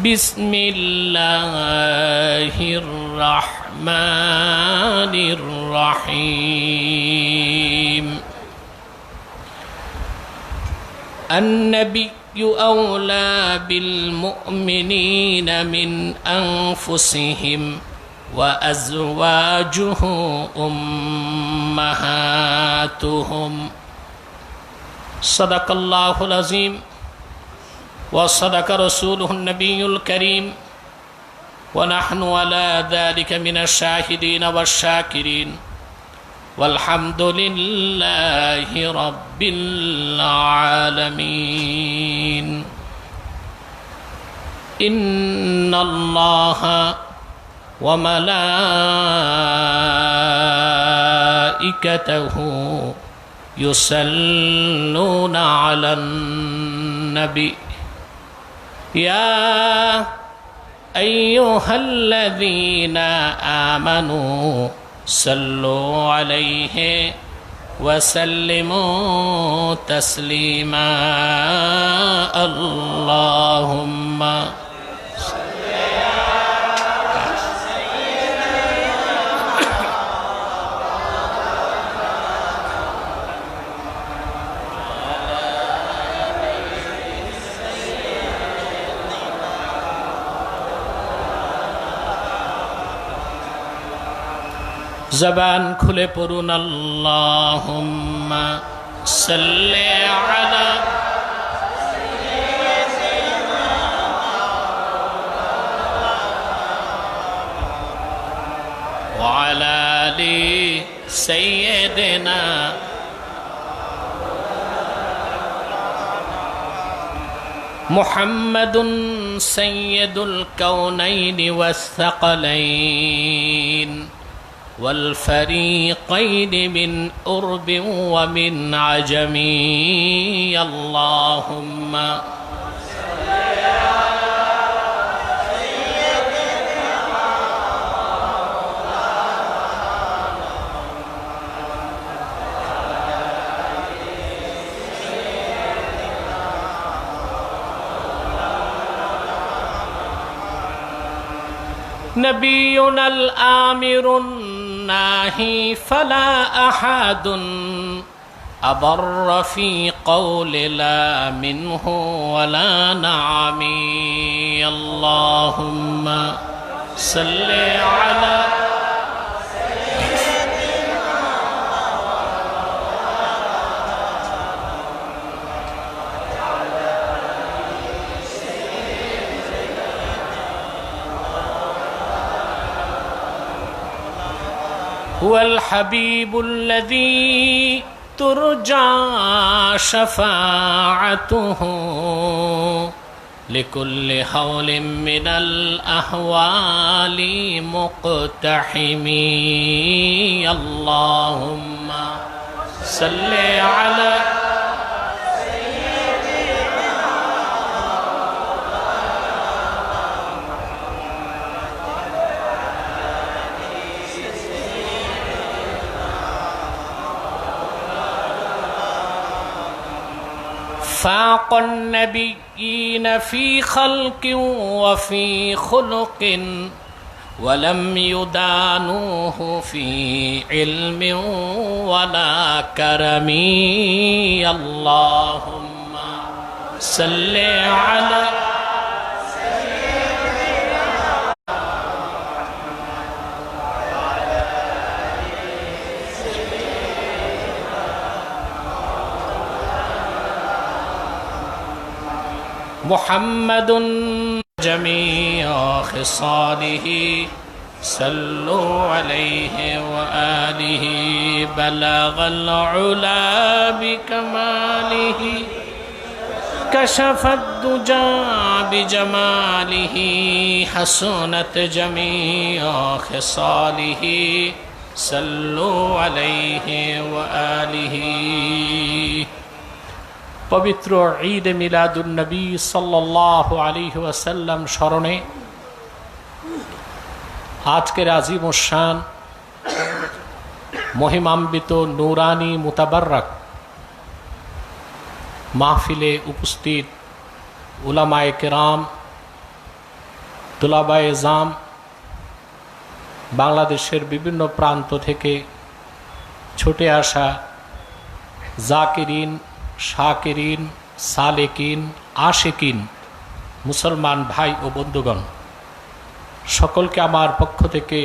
بسم الله الرحمن الرحيم النبي أولى بالمؤمنين من أنفسهم وأزواجه أمهاتهم صدق الله العظيم وصدق رسوله النبي الكريم ونحن على ذلك من الشاهدين والشاكرين والحمد لله رب العالمين إن الله وملائكته يصلون على النبي يا أيها الذين آمنوا صلوا عليه وسلموا تسليما اللهم জবান খুলে পড়ুন আল্লাহুম্মা সাল্লি আলা ওয়া আলা আলি সাইয়্যিদিনা মুহাম্মাদুন সাইয়্যিদুল কাউনাইনি ওয়াস সাকালাইন والفريقين من أرب ومن عجم اللهم نبينا الآمر الناهي فلا أحد أبر في قول لا منه ولا نعم اللهم صل على هو الحبيب الذي ترجى شفاعته لكل حول من الأهوال مقتحم اللهم صل على فاق النبيين في خلق وفي خلق ولم يدانوه في علم ولا كرم اللهم صل على محمد جميع خصاله صلوا عليه وآله بلغ العلا بكماله كشف الدجى بجماله حسنت جميع خصاله صلوا عليه وآله পবিত্র ঈদ মিলাদুন নবী সাল্লাল্লাহু আলাইহি ওয়াসাল্লাম স্মরণে আজকের আজিম শান মহিমান্বিত নূরানি মুতাবাররাক মাহফিলে উপস্থিত উলামায়ে কেরাম, তুলাবায়ে জাম, বাংলাদেশের বিভিন্ন প্রান্ত থেকে ছুটে আসা জাকিরিন, শাকিরিন, সালেকিন, আশিকিন মুসলমান ভাই ও বন্ধুগণ, সকলকে আমার পক্ষ থেকে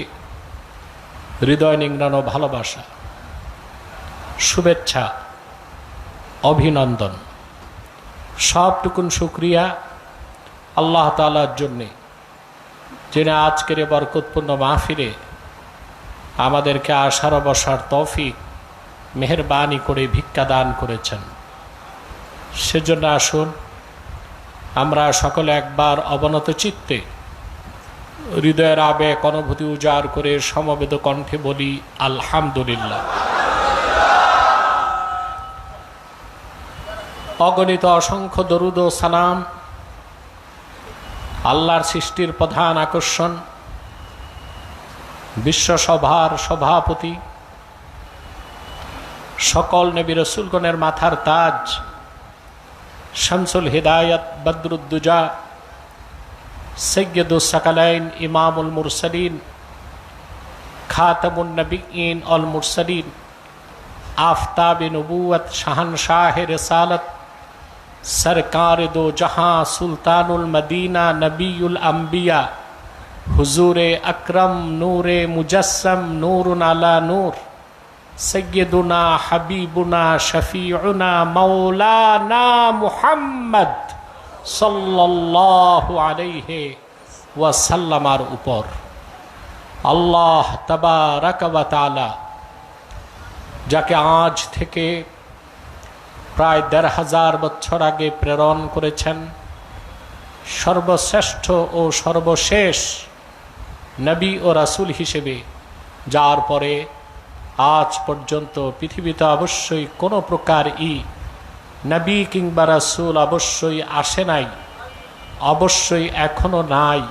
হৃদয় নিংড়ানো ভালোবাসা, শুভেচ্ছা, অভিনন্দন, সবটুকুন শুকরিয়া আল্লাহ তাআলার জন্যে, যিনি আজকের বরকতপূর্ণ মাহফিলে আমাদেরকে আসার বসার তৌফিক মেহেরবানি করে ভিক্ষা দান করেছেন। সেজন্য আসুন আমরা সকলে একবার অবনত চিত্তে হৃদয়ের আবেগ অনুভূতি উজাড় করে সমবেত কণ্ঠে বলি আলহামদুলিল্লাহ। অগণিত অসংখ্য দরুদ ও সালাম আল্লাহর সৃষ্টির প্রধান আকর্ষণ, বিশ্বসভার সভাপতি, সকল নবী রাসূলগণের মাথার তাজ, শামসুল হিদায়াত বদরুদ্দুজা, সৈয়দুস সাকালাইন ইমামুল মুরসালিন, খাতামুন নবিয়্যিন অল মুরসালিন, আফতাবে নবুয়ত, শাহনশাহে রিসালত, सरकार दो जहां सुल्तानुल मदीना नबीउल अंबिया हुजूर अकरम नूरे मुजस्सम नूरुन अला नूर सय्यदुना हबीबुना शफीउना मौलाना मुहम्मद सल्लल्लाहु अलैहि ওয়াসাল্লামার উপর আল্লাহ তাবারাক ওয়া তাআলা যাকে আজ থেকে প্রায় ১৫০০ বছর আগে প্রেরণ করেছেন, সর্বশ্রেষ্ঠ ও সর্বশেষ নবী ও রাসূল হিসেবে, যার পরে আজ পর্যন্ত পৃথিবীতে অবশ্যই কোনো প্রকার নবী কিংবা রাসূল অবশ্যই আসে নাই, অবশ্যই এখনো নাই,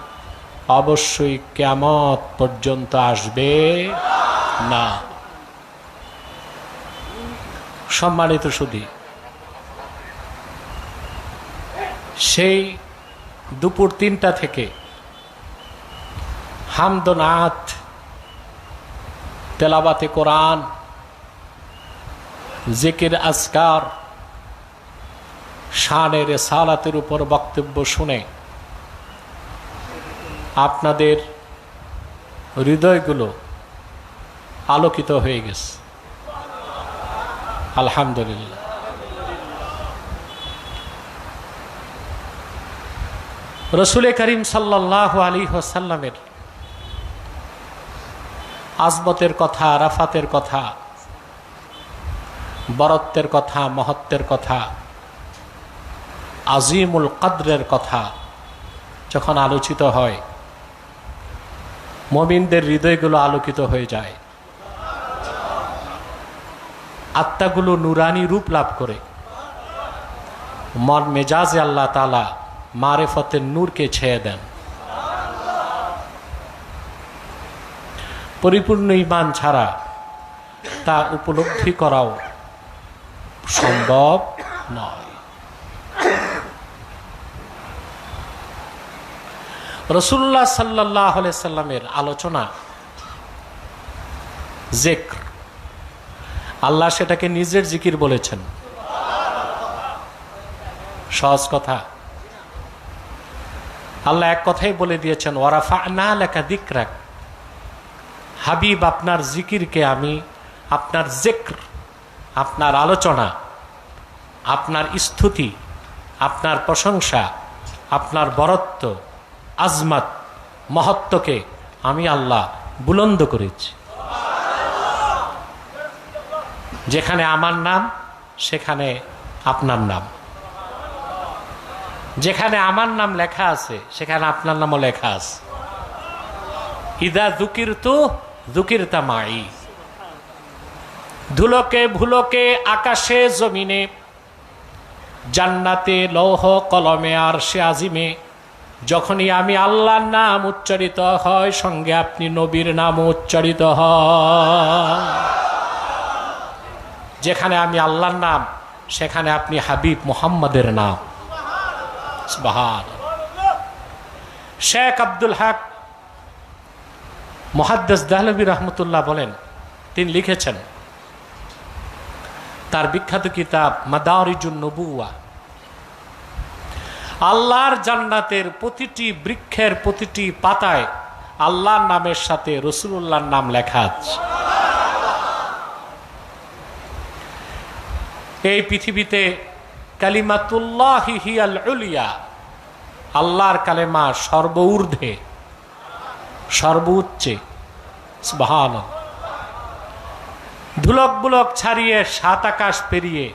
অবশ্যই কিয়ামত পর্যন্ত আসবে না। সম্মানিত সুধী, সেই দুপুর ৩টা থেকে হামদ নাত, তেলাওয়াতে কোরআন, জিকির আজকার, শানে রিসালাতের উপর বক্তব্য শুনে আপনাদের হৃদয়গুলো আলোকিত হয়ে গেছে। আলহামদুলিল্লাহ। রসুল করিম সাল্লাল্লাহু আলাইহি ওয়াসাল্লামের আজমতের কথা, আরাফাতের কথা, বরত্বের কথা, মহত্বের কথা, আজিমুল কদরের কথা যখন আলোচিত হয়, মুমিনদের হৃদয়গুলো আলোকিত হয়ে যায়, আত্মাগুলো নুরানি রূপ লাভ করে, মন মেজাজে আল্লাহ তাআলা মারেফতের নূরকে ছেয়ে দেন। পরিপূর্ণ ঈমান ছাড়া তা উপলব্ধি করাও সম্ভব নয়। রাসূলুল্লাহ সাল্লাল্লাহু আলাইহি সাল্লামের আলোচনা জিক্র, আল্লাহ সেটাকে নিজের জিকির বলেছেন। সহজ কথা, আল্লাহ এক কথাই বলে দিয়েছেন, ওয়ারাফা'না লাকা যিকরাক, হাবিব আপনার জিকিরকে আমি, আপনার জিক্র, আপনার আলোচনা, আপনার স্তুতি, আপনার প্রশংসা, আপনার বরত্ব, আজমত, মহত্বকে আমি আল্লাহ বুলন্দ করেছি। যেখানে আমার নাম সেখানে আপনার নাম, যেখানে আমার নাম লেখা আছে সেখানে আপনার নামও লেখা আছে। ইদা যুকিরতু যুকিরতা মাই, ধুলোকে ভুলোকে আকাশে জমিনে, জান্নাতে লৌহ কলমে আরশে আজিমে, যখনই আমি আল্লাহর নাম উচ্চারিত হয় সঙ্গে আপনি নবীর নাম উচ্চারিত হয়। যেখানে আমি আল্লাহর নাম সেখানে আপনি হাবিব মুহাম্মাদের নাম। সুবহানাল্লাহ। শেখ আব্দুল হক মুহাদ্দিস দেহলভী রহমতুল্লাহ বলেন, তিনি লিখেছেন তার বিখ্যাত কিতাব মাদারিজুন নবুওয়া, আল্লাহর জান্নাতের প্রতিটি বৃক্ষের প্রতিটি পাতায় আল্লাহর নামের সাথে রাসূলুল্লাহর নাম লেখা আছে। এই পৃথিবীতে কালিমাতুল্লাহি হিয়াল উলিয়া, আল্লাহর কালেমা সর্বঊর্ধ্বে, সর্বোচ্চে। সুবহানাল্লাহ। ধুলক বুলক ছাড়িয়ে সাত আকাশ পেরিয়ে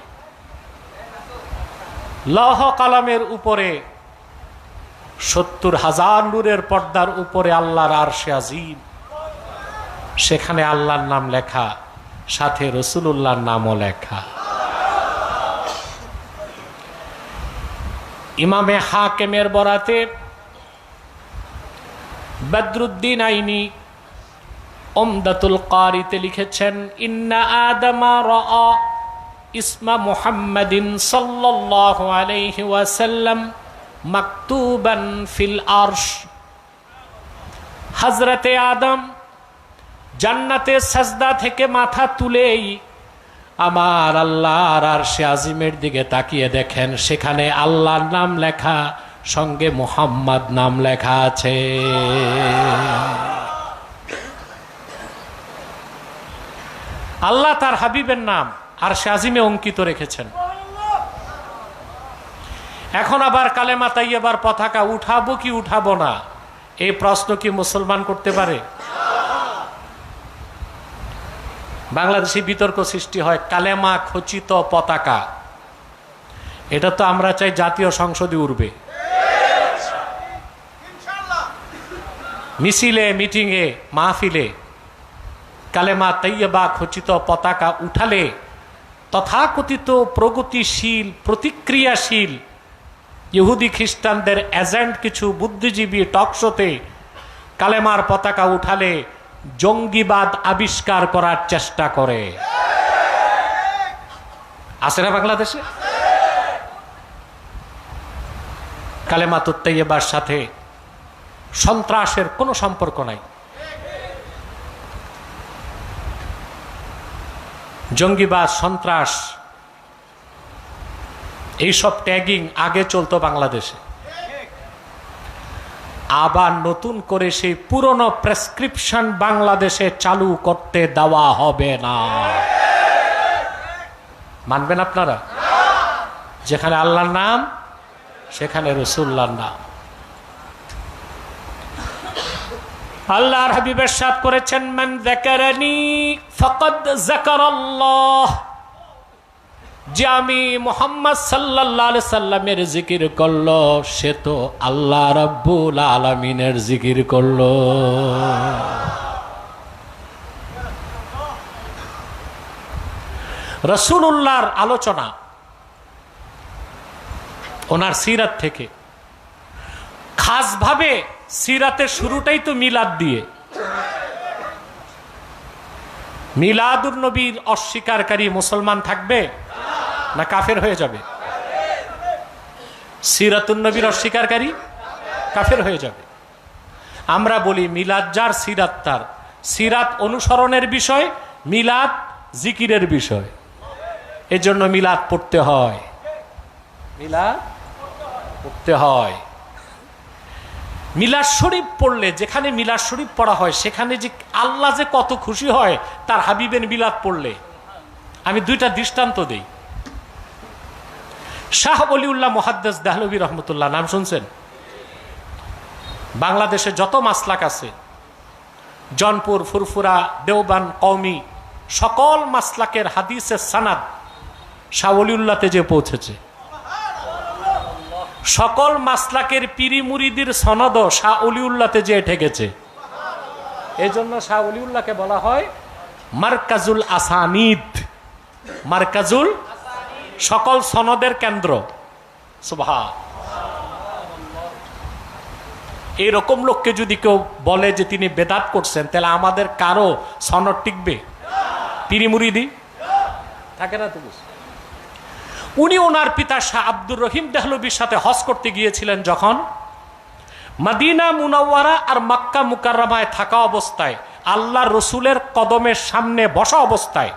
লৌহ কলমের উপরে ৭০,০০০ নূরের পর্দার উপরে আল্লাহর আরশে আজিম, সেখানে আল্লাহর নাম লেখা, সাথে রাসূলুল্লাহর নামও লেখা। ইমামে হাকিমের বরাতে বদরুদ্দিন আইনি উমদাতুল কারিতে লিখেছেন, ইন্না আদমা রাআ ইসমা মুহাম্মাদিন সাল্লাল্লাহু আলাইহি ওয়াসাল্লাম মাকতুবান ফিল আরশ। হযরতে আদম জান্নাতে সাজদা থেকে মাথা তুলেই আমার আল্লাহর আরশে আজিমের দিকে তাকিয়ে দেখেন, সেখানে আল্লাহর নাম লেখা, সঙ্গে মুহাম্মদ নাম লেখা আছে। আল্লাহ তার হাবিবের নাম আরশে আজিমে অঙ্কিত রেখেছেন। এখন আবার কালেমা তাইয়্যিবার পতাকা উঠাবো কি উঠাবো না, এই প্রশ্ন কি মুসলমান করতে পারে? বাংলাদেশে বিতর্ক সৃষ্টি হয়, কালেমা খচিত পতাকা, এটা তো আমরা চাই জাতীয় সংসদে উঠবে, মিছিলে, মিটিংয়ে, মাহফিলে কালেমা তাইয়্যিবা খচিত পতাকা উঠালে তথাকথিত প্রগতিশীল, প্রতিক্রিয়াশীল ইহুদি খ্রিস্টানদের এজেন্ট কিছু বুদ্ধিজীবী টকশোতে কালেমার পতাকা উঠালে জঙ্গিবাদ আবিষ্কার করার চেষ্টা করে। আছে না বাংলাদেশে? কালেমাতুত তাইয়্যিবার সাথে সন্ত্রাসের কোনো সম্পর্ক নাই। জঙ্গিবাদ, সন্ত্রাস, এইসব ট্যাগিং আগে চলতো বাংলাদেশে, আবার নতুন করে সেই পুরনো প্রেসক্রিপশন বাংলাদেশে চালু করতে দেওয়া হবে না। মানবেন আপনারা? যেখানে আল্লাহর নাম সেখানে রাসূলুল্লাহর নাম। আল্লাহর হাবিব ইরশাদ করেছেন, মান যাকারানি ফাকাদ যাকারাল্লাহ, যে আমি মুহাম্মদ সাল্লাল্লাহু আলাইহি সাল্লামের জিকির করলো, সে তো আল্লাহ রাব্বুল আলামিনের জিকির করলো। রাসূলুল্লাহর আলোচনা ওনার সিরাত থেকে, খাসভাবে সিরাতের শুরুটাই তো মিলাদ দিয়ে। মিলাদুন নবীর অস্বীকারী মুসলমান থাকবে না কাফের হয়ে যাবে? সিরাতুন নবীর অস্বীকারী কাফের হয়ে যাবে। আমরা বলি মিলাদ যার সিরাত তার, সিরাত অনুসরণের বিষয়, মিলাদ জিকিরের বিষয়। এজন্য মিলাদ পড়তে হয়, মিলাদ পড়তে হয়। মিলাদ শরীফ পড়লে, যেখানে মিলাদ শরীফ পড়া হয় সেখানে যে আল্লাহ যে কত খুশি হয় তার হাবিবের মিলাদ পড়লে। আমি দুইটা দৃষ্টান্ত দেই। শাহ ওলিউল্লাহ মুহাদ্দিস দেহলভী রহমতুল্লাহ নাম শুনছেন? বাংলাদেশে যত মাসলাক আছে, জনপুর, ফুরফুরা, দেওবান, কওমি, সকল মাসলাকের হাদিসের সানাদ শাহ ওলিউল্লাহতে যে পৌঁছেছে, সকল মাসলাকের পীরি মুরিদির সনদ শাহ ওলিউল্লাহতে যে ঠেকেছে। এই জন্য শাহ ওলিউল্লাহকে বলা হয় মারকাজুল আসানিদ, মারকাজুল, সকল সনদের কেন্দ্র। সুবহান। এইরকম লোককে যদি কেউ বলে যে তিনি বেদাত করছেন, তাহলে আমাদের কারো সনদ টিকবে? পীরি মুরিদি থাকে না তো। উনি ওনার পিতা শাহ আব্দুর রহিম দেহলভীর সাথে হজ করতে গিয়েছিলেন। যখন মদিনা মুনাওয়ারা আর মক্কা মুকাররমায় থাকা অবস্থায়, আল্লাহ রসুলের কদমের সামনে বসা অবস্থায়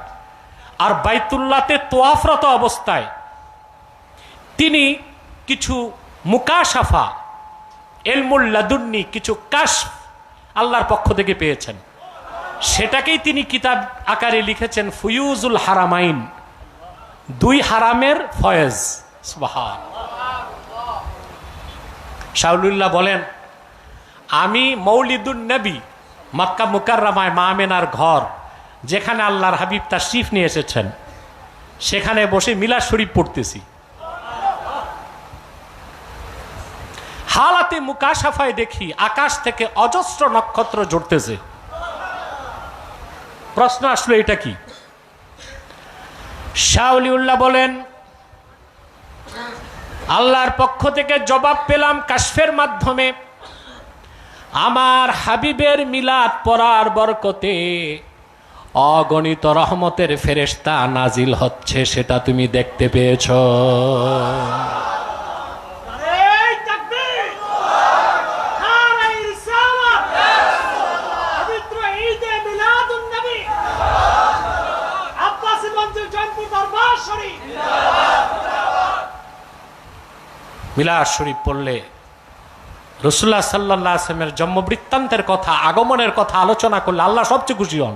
আর বাইতুল্লাহতে তোয়াফরত অবস্থায় তিনি কিছু মুকাশাফা, ইলমুল লাদুন্নি, কিছু কাশফ আল্লাহর পক্ষ থেকে পেয়েছেন। সেটাকেই তিনি কিতাব আকারে লিখেছেন ফুয়ুজুল হারামাইন, দুই হারামের ফয়েজ। সুবহানাল্লাহ। শাউলুল্লাহ বলেন, আমি মৌলিদুন নবী, মক্কা মুকাররমায় মা আমেনার ঘর, যেখানে আল্লাহর হাবিব তাশরিফ নিয়ে এসেছেন, সেখানে বসে মিলাদ শরীফ পড়তেছি। হালাতে মুকাশাফায় দেখি আকাশ থেকে অজস্র নক্ষত্র জড়তেছে। প্রশ্ন আসলো, এটা কি? শাহ ওলিউল্লাহ বলেন, আল্লাহর পক্ষ থেকে জবাব পেলাম কাশফের মাধ্যমে, আমার হাবিবের মিলাদ পড়ার বরকতে অগণিত রহমতের ফেরেশতা নাজিল হচ্ছে, সেটা তুমি দেখতে পেয়েছ। মিলাদ শরীফ পড়লে রাসূলুল্লাহ সাল্লাল্লাহু আলাইহি ওয়াসাল্লামের জন্ম বৃত্তান্তের কথা, আগমনের কথা আলোচনা করলে আল্লাহ সবচেয়ে খুশি হন।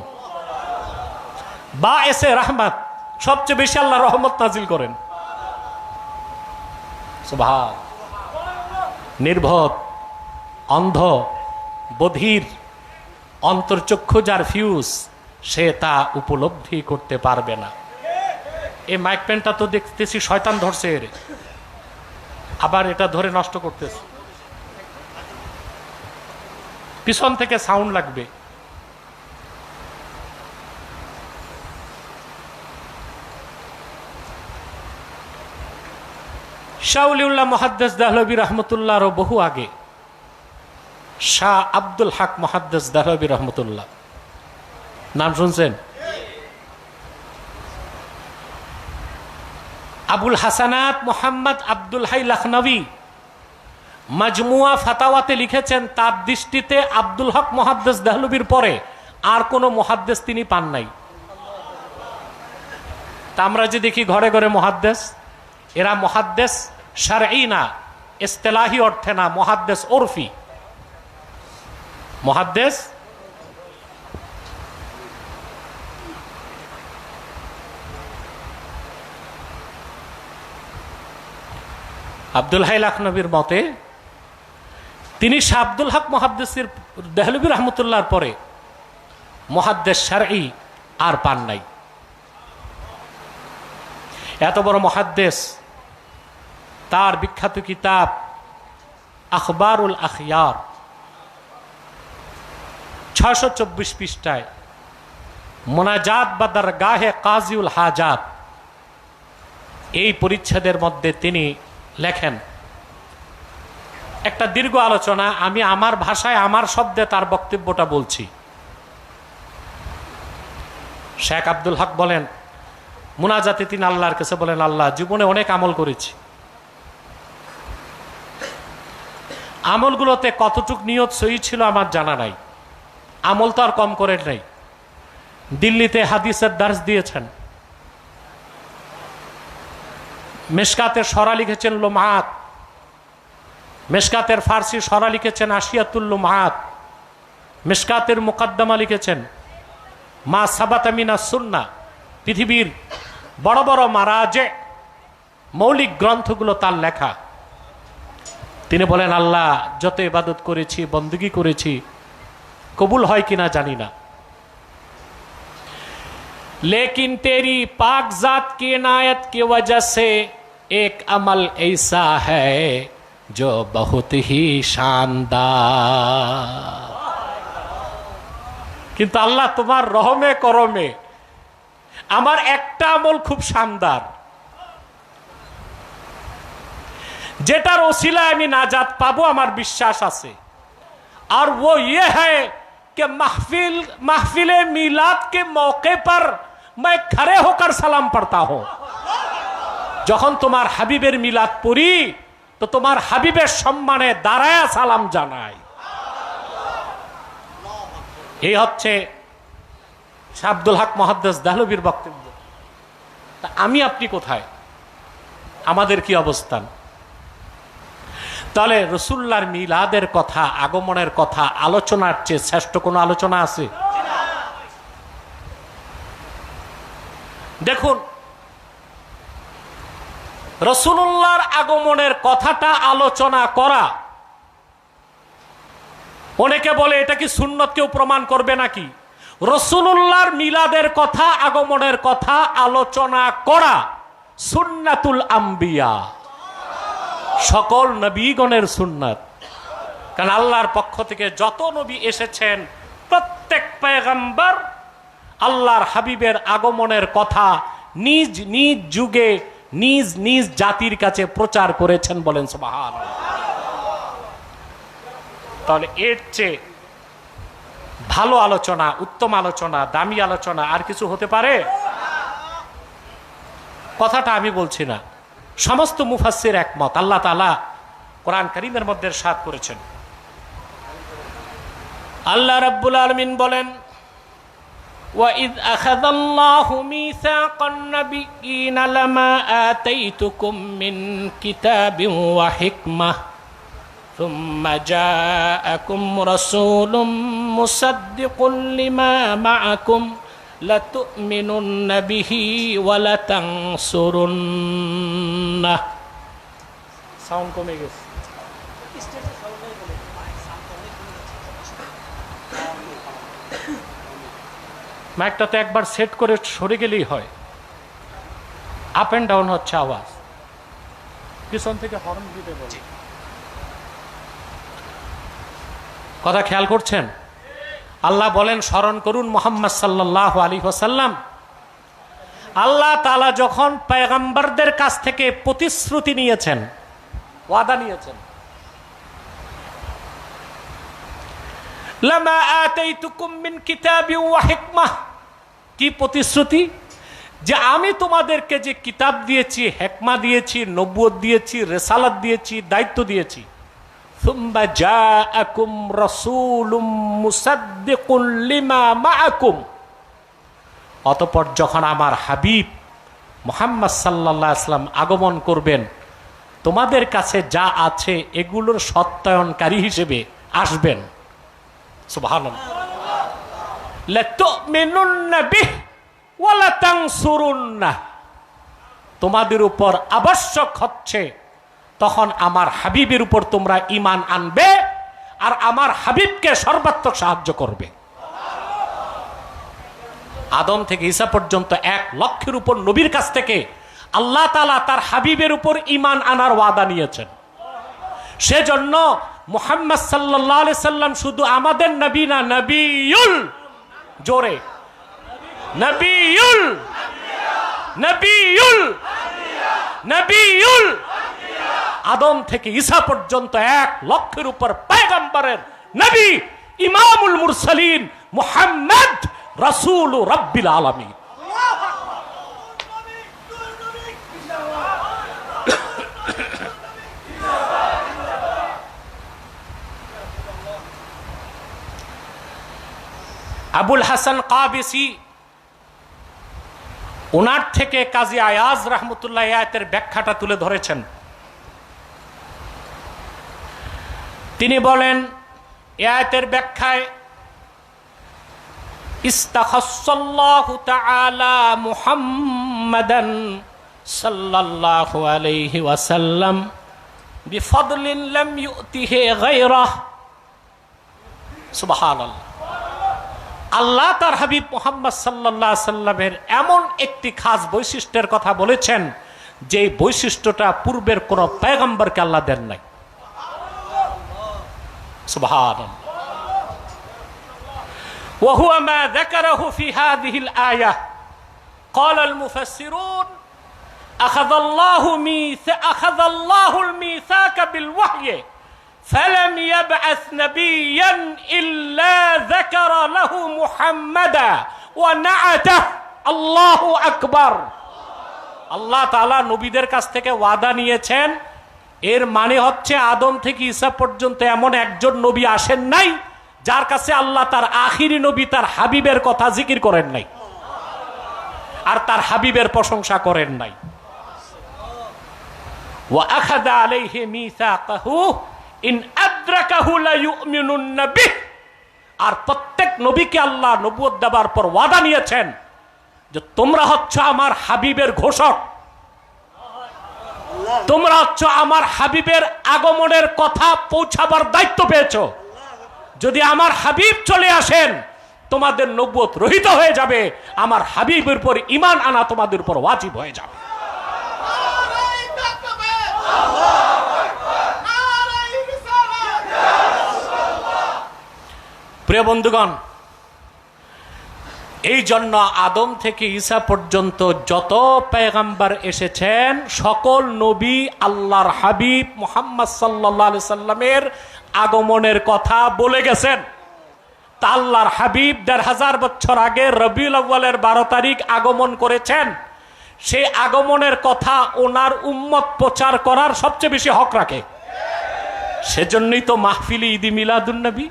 বা এসে রহমত, সবচেয়ে বেশি আল্লাহ রহমত নাজিল করেন। সুবহান। নির্বোধ, অন্ধ, বধির, অন্তর্চক্ষু যার ফিউজ, সে তা উপলব্ধি করতে পারবে না। এই মাইক পেনটা তো দেখতেছি শয়তান ধরছে, এর আবার এটা ধরে নষ্ট করতেছে। পিছন থেকে সাউন্ড লাগবে। শাহ ওলিউল্লাহ মুহাদ্দিস দেহলভী রহমতুল্লাহর বহু আগে শাহ আব্দুল হক মুহাদ্দিস দেহলভী রহমতুল্লাহ, নাম শুনছেন? আবুল হাসানাত মোহাম্মদ আব্দুল হাই লখনবী মাজমুয়া ফাতাওয়াতে লিখেছেন, তার দৃষ্টিতে আব্দুল হক মুহাদ্দিস দেহলভীর পরে আর কোন মুহাদ্দিস তিনি পান নাই। তা আমরা যে দেখি ঘরে ঘরে মুহাদ্দিস, এরা মুহাদ্দিস শারঈ না, ইসতিলাহি অর্থে না, মুহাদ্দিস উরফি। মুহাদ্দিস আব্দুল হাই লখনবীর মতে তিনি শাহ আব্দুল হক মুহাদ্দিসের দেহলভী রহমতুল্লাহর পরে মুহাদ্দিস শারঈ আর পান নাই। এত বড় মুহাদ্দিস, তার বিখ্যাত কিতাব আখবারুল আখিয়ার 624 পৃষ্ঠায় মোনাজাত বা দরগাহে কাজিউল হাজাত, এই পরিচ্ছেদের মধ্যে তিনি লেখেন, একটা দীর্ঘ আলোচনা, আমি আমার ভাষায় আমার শব্দে তার বক্তব্যটা বলছি। শেখ আব্দুল হক বলেন, মুনাজাতে তিনি আল্লাহর কাছে বলেন, আল্লাহ, জীবনে অনেক আমল করেছি, আমলগুলোতে কতটুক নিয়ত সহি ছিল আমার জানা নাই, আমল তো আর কম করে নাই। দিল্লিতে হাদিসের দার্স দিয়েছেন, মেশকাতের সরা লিখেছেন লুমআত, মেশকাতের ফার্সি সরা লিখেছেন আশিয়াতুল লুমআত, মেশকাতের মুকদ্দমা লিখেছেন মা সাবাতা মিনাস সুন্নাহ। পৃথিবীর বড় বড় মারাজে মৌলিক গ্রন্থগুলো তার লেখা। তিনি বলেন, আল্লাহ, যত ইবাদত করেছি, বندگی করেছি, কবুল হয় কিনা জানি না, लेकिन तेरी पाक जात की इनायत की वजह से एक अमल ऐसा है जो बहुत ही शानदार। কিন্তু আল্লাহ, তোমার রহমে করমে আমার একটা আমল খুব শানদার, যেটার ওসিলায় আমি নাজাত পাবো, আমার বিশ্বাস আছে। और वो ये है कि महफिल मिलाद के मौके पर मैं खड़े होकर सलाम पढ़ता हूं। যখন তোমার হাবিবের মিলাদ পড়ি, তো তোমার হাবিবের সম্মানে দাঁড়ায়া সালাম জানাই। এই হচ্ছে শাহ আব্দুল হক মুহাদ্দিস দেহলভির বক্তব্য। তা আমি আপনি কোথায়? আমাদের কি অবস্থান? তাহলে রসুল্লাহর মিলাদের কথা, আগমনের কথা আলোচনার চেয়ে শ্রেষ্ঠ কোনো আলোচনা আছে? দেখুন, রসুল্লাহর আগমনের কথাটা আলোচনা করা, অনেকে বলে এটা কি সুন্নত, কেউ প্রমাণ করবে নাকি? রসুল্লাহর মিলাদের কথা, আগমনের কথা আলোচনা করা সুন্নাতুল আম্বিয়া, সকল নবীগণের সুন্নাত। কারণ আল্লাহর পক্ষ থেকে যত নবী এসেছেন, প্রত্যেক পয়গম্বর আল্লাহর হাবিবের আগমনের কথা নিজ নিজ যুগে নিজ নিজ জাতির কাছে প্রচার করেছেন। বলেন সুবহানাল্লাহ। তাহলে এর চেয়ে ভালো আলোচনা, উত্তম আলোচনা, দামি আলোচনা আর কিছু হতে পারে? কথাটা আমি বলছি না, সমস্ত মুফাসসির একমত। আল্লাহ তাআলা কোরআন কারীমের মধ্যে ইরশাদ করেছেন, আল্লাহ রাব্বুল আলামিন বলেন, وَإِذْ أَخَذَ اللَّهُ مِيثَاقَ النَّبِيِّينَ لَمَا آتَيْتُكُم مِّن كِتَابٍ وَحِكْمَةٍ ثُمَّ جَاءَكُمْ رَسُولٌ مُصَدِّقٌ لِّمَا مَعَكُمْ لَتُؤْمِنُنَّ بِهِ وَلَتَنصُرُنَّهُ। সাউন্ড কমে গেছে। মাইকটা তো একবার সেট করে সরে গেলেই হয়, আপ এন্ড ডাউন হচ্ছে আওয়াজ। পিছন থেকে হর্ন দিতে বলে। কথা খেয়াল করছেন? আল্লাহ বলেন, স্মরণ করুন মুহাম্মদ সাল্লাল্লাহু আলাইহি ওয়াসাল্লাম, আল্লাহ তাআলা যখন পয়গম্বরদের কাছ থেকে প্রতিশ্রুতি নিয়েছেন, ওয়াদা নিয়েছেন, লামা আতাইতুকুম মিন কিতাবিন ওয়া হিকমাহ, কি প্রতিশ্রুতি? যে আমি তোমাদেরকে যে কিতাব দিয়েছি, হিকমা দিয়েছি, নবুয়ত দিয়েছি, রিসালাত দিয়েছি, দায়িত্ব দিয়েছি। সুম্মা জাআকুম রাসূলুম মুসাদ্দিকুন লিমা মাআকুম, অতঃপর যখন আমার হাবিব মুহাম্মদ সাল্লাল্লাহু আলাইহি ওয়াসাল্লাম আগমন করবেন, তোমাদের কাছে যা আছে এগুলোর সত্যায়নকারী হিসেবে আসবেন। সুবহানাল্লাহ। লাতুমিনুন্না বিহি ওয়া লাতানসুরুন্নাহ, তোমাদের উপর আবশ্যক হচ্ছে তখন আমার হাবিবের উপর তোমরা ঈমান আনবে আর আমার হাবিবকে সর্বাত্মক সাহায্য করবে। আদম থেকে ঈসা পর্যন্ত 1 লক্ষের উপর নবীর কাছ থেকে আল্লাহ তাআলা তার হাবিবের উপর ঈমান আনার ওয়াদা নিয়েছেন। সেজন্য মুহাম্মদ সাল্লাল্লাহু আলাইহি সাল্লাম শুধু আমাদের নবী না, নবিয়ুল, জোরে নবিয়ুল, নবিয়ুল, নবিয়ুল, আদম থেকে ঈসা পর্যন্ত 1 লক্ষের উপর পয়গম্বরের নবী, ইমামুল মুরসালিন মুহাম্মদ রাসূল রাব্বিল আলামিন। আবুল হাসান কাবিসি, ওনার থেকে কাজী আয়াজ রাহমাতুল্লাহ আয়াতের ব্যাখ্যাটা তুলে ধরেছেন। তিনি বলেন, আয়াতের ব্যাখ্যায় ইস্তাখাসসাল্লাহু তাআলা মুহাম্মাদান সাল্লাল্লাহু আলাইহি ওয়াসাল্লাম বিফadlin লাম ইউতিহি গায়রাহ। সুবহানাল্লাহ। আল্লাহ তার হাবিব মুহাম্মদ সাল্লাল্লাহু আলাইহি সাল্লামের এমন একটি খাস বৈশিষ্ট্যের কথা বলেছেন যে বৈশিষ্ট্যটা পূর্বের কোন পয়গম্বরকে আল্লাহ দেন নাই। সুবহানাল্লাহ। وهو ما ذكره في هذه الآية قال المفسرون أخذ الله الميثاق بالوحي فلم يبعث نبيا إلا ذكر له محمدا ونعته الله أكبر। আল্লাহ তাআলা নবীদের কাছ থেকে ওয়াদা নিয়েছেন, এর মানে হচ্ছে আদম থেকে ঈসা পর্যন্ত এমন একজন নবী আসেন নাই যার কাছে আল্লাহ তার আখিরি নবী তার হাবিবের কথা জিকির করেন নাই আর তার হাবিবের প্রশংসা করেন নাই। ওয়া আখাযা আলাইহি মিসাকাহু ইন আদরাকাহু লা ইউমিনুন্না বিহি, আর প্রত্যেক নবীকে আল্লাহ নবুয়ত দেবার পর ওয়াদা নিয়েছেন যে তোমরা হচ্ছ আমার হাবিবের ঘোষক, তোমরা হচ্ছ আমার হাবিবের আগমনের কথা পৌঁছাবার দায়িত্ব পেয়েছো। যদি আমার হাবিব চলে আসেন তোমাদের নবুয়ত রহিত হয়ে যাবে, আমার হাবিবের উপর ঈমান আনা তোমাদের উপর ওয়াজিব হয়ে যাবে। প্রিয় বন্ধুগণ, এই জন্য আদম থেকে ঈসা পর্যন্ত যত পয়গম্বর এসেছেন সকল নবী আল্লাহর হাবিব মুহাম্মদ সাল্লাল্লাহু আলাইহি সাল্লামের আগমনের কথা বলে গেছেন। তা আল্লাহর হাবিব ১৫০০ বছর আগে রবিউল আউয়ালের ১২ তারিখ আগমন করেছেন। সেই আগমনের কথা ওনার উম্মত প্রচার করার সবচেয়ে বেশি হক রাখে। সেজন্যই তো মাহফিলে ঈদি মিলাদুন নবী।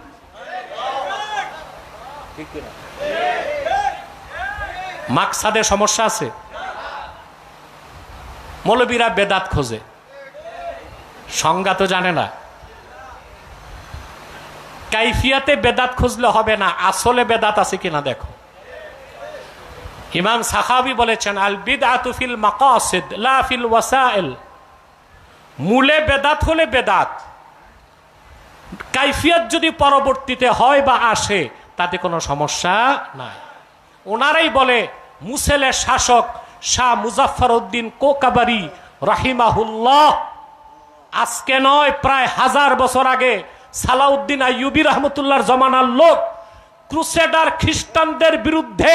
মাকসাদে সমস্যা আছে। মৌলবীরা বেদাত খোঁজে, সংজ্ঞা তো জানে না। কাইফিয়াতে বেদাত খুঁজলে হবে না, আসলে বেদাত আছে কিনা দেখো। ইমাম সাখাবী বলেছেন আল বিদআতু ফিল মাকাসিদ লা ফিল ওয়াসাইল। মূলে বেদাত হলে বেদাত, কাইফিয়ত যদি পরবর্তীতে হয় বা আসে তাতে কোনো সমস্যা নাই। ওনারাই বলে মুসেলের শাসক শাহ মুজাফফর উদ্দিন কোকাবারি রাহিমাহুল্লাহ আজকে নয় প্রায় 1000 বছর আগে সালাউদ্দিন আইয়ুবী রহমতুল্লাহর জমানার লোক ক্রুসেডার খ্রিস্টানদের বিরুদ্ধে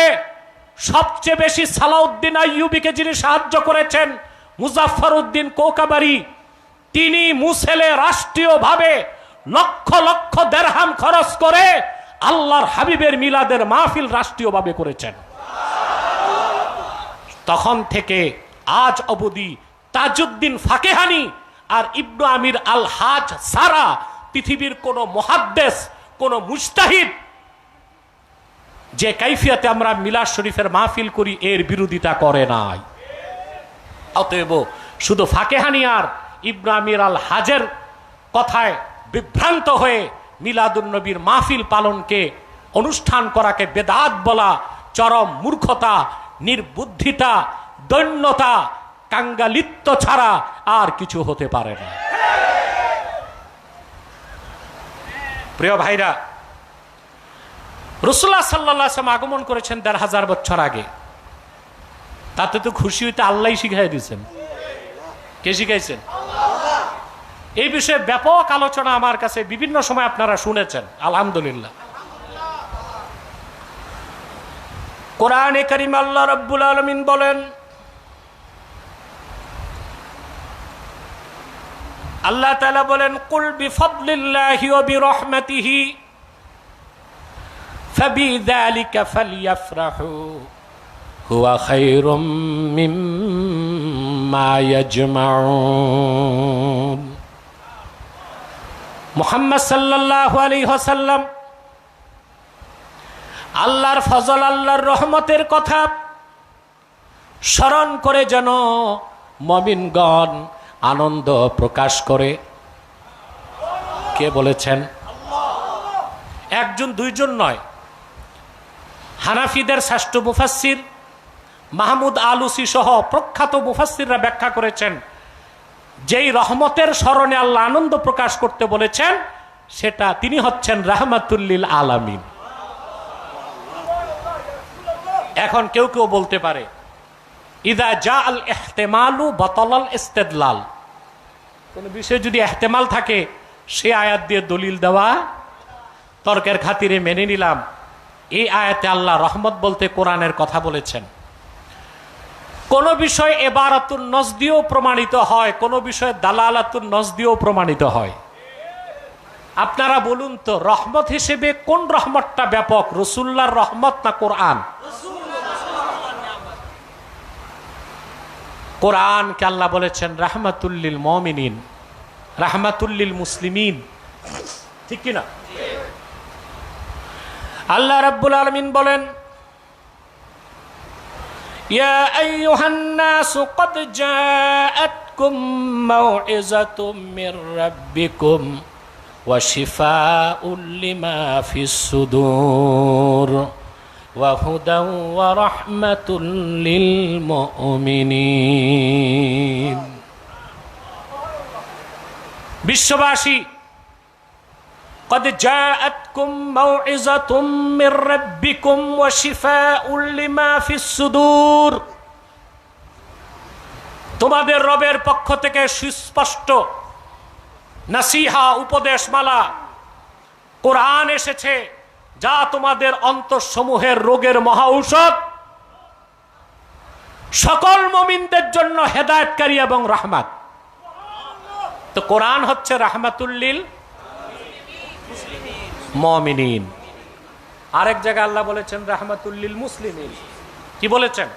সবচেয়ে বেশি সালাউদ্দিন আইয়ুবীকে যিনি সাহায্য করেছেন মুজাফফর উদ্দিন কোকাবারি, তিনি মুসেলে রাষ্ট্রীয়ভাবে লক্ষ লক্ষ দেরহাম খরচ করে আল্লাহর হাবিবের মিলাদের মাহফিল রাষ্ট্রীয়ভাবে করেছেন। তখন থেকে আজ অবধি তাজউদ্দিন ফাকেহানি আর ইবনু আমির আল হাজ সারা পৃথিবীর কোন মুহাদ্দিস কোন মুজতাহিদ যে কাইফিয়াতে আমরা মিলাদ শরীফের মাহফিল করি এর বিরোধিতা করে নাই। অতএব শুধু ফাকেহানি আর ইবনু আমির আল হাজের কথায় বিভ্রান্ত হয়ে মিলাদুন নবীর মাহফিল পালনকে অনুষ্ঠান করাকে বেদাত বলা চরম মূর্খতা, নির্বুদ্ধিতা, দৈন্যতা, কাঙ্গালিত্ব ছাড়া আর কিছু হতে পারে না। প্রিয় ভাইরা, রাসূলুল্লাহ সাল্লাল্লাহু আলাইহি ওয়াসাল্লাম আগমন করেছেন ১৫০০ বছর আগে। তাতে তো খুশি হইতে আল্লাহই শিখাই দিয়েছেন। কে শিখাইছেন? এই বিষয়ে ব্যাপক আলোচনা আমার কাছে বিভিন্ন সময় আপনারা শুনেছেন, আলহামদুলিল্লাহ। কোরআনে কারীম আল্লাহ রাব্বুল আলামিন বলেন, আল্লাহ তাআলা বলেন কুল বিফাদলিল্লাহি ওয়া বিরহমাতিহি ফাবিযালিকা ফালইফরাহু হুয়া খায়রুম মিম্মা ইয়াজমাউন। মুহাম্মদ সাল্লাল্লাহু আলাইহি ওয়াসাল্লাম আল্লাহর ফজল আল্লাহর রহমতের কথা স্মরণ করে যেন মুমিনগণ আনন্দ প্রকাশ করে। কে বলেছেন? একজন দুইজন নয়, হানাফিদের শ্রেষ্ঠ মুফাসসির মাহমুদ আলুসি সহ প্রখ্যাত মুফাসসিররা ব্যাখ্যা করেছেন যেই রহমতের স্মরণে আল্লাহ আনন্দ প্রকাশ করতে বলেছেন সেটা তিনি হচ্ছেন রাহমাতুল লিল আলামিন। এখন কেউ কেউ বলতে পারে ইদা জা আল ইহতিমালু বাতালাল ইস্তিদলাল, কোন বিষয়ে যদি ইহতিমাল থাকে সে আয়াত দিয়ে দলিল দেওয়া তর্কের খাতিরে মেনে নিলাম। এই আয়াতে আল্লাহ রহমত বলতে কোরআনের কথা বলেছেন। কোন বিষয় ইবারাতুন নস দিয়েও প্রমাণিত হয়, কোন বিষয় দালালাতুন নস দিয়েও প্রমাণিত হয়। আপনারা বলুন তো রহমত হিসেবে কোন রহমতটা ব্যাপক, রাসূলুল্লাহর রহমত না কোরআন? কোরআনকে আল্লাহ বলেছেন রাহমাতুল লিল মুমিনিন, রাহমাতুল্লিল মুসলিমিন, ঠিক কিনা? আল্লাহ রাব্বুল আলামিন বলেন, ইয়া আইয়ুহান নাসু ক্বাদ জাআতকুম মাউইযাতুম মির রাব্বিকুম ওয়া শিফাউল লিমা ফিস সুদূর ওয়া হুদাও ওয়া রাহমাতুল লিল মুমিনিন। বিশ্ববাসী, قد جاءتكم موعظة من ربكم وشفاء لما في الصدور। তোমাদের রবের পক্ষ থেকে সুস্পষ্ট নাসিহা, উপদেশমালা, কোরআন এসেছে, যা তোমাদের অন্তঃসমূহের রোগের মহা ঔষধ, সকল মুমিনদের জন্য হেদায়েতকারী এবং রাহমাত। তো কোরআন হচ্ছে রাহমাতুল্লিল মুমিনিন। আরেক জায়গায় আল্লাহ বলেছেন রাহমাতুল্লিল মুসলিমিন। কি বলেছেন?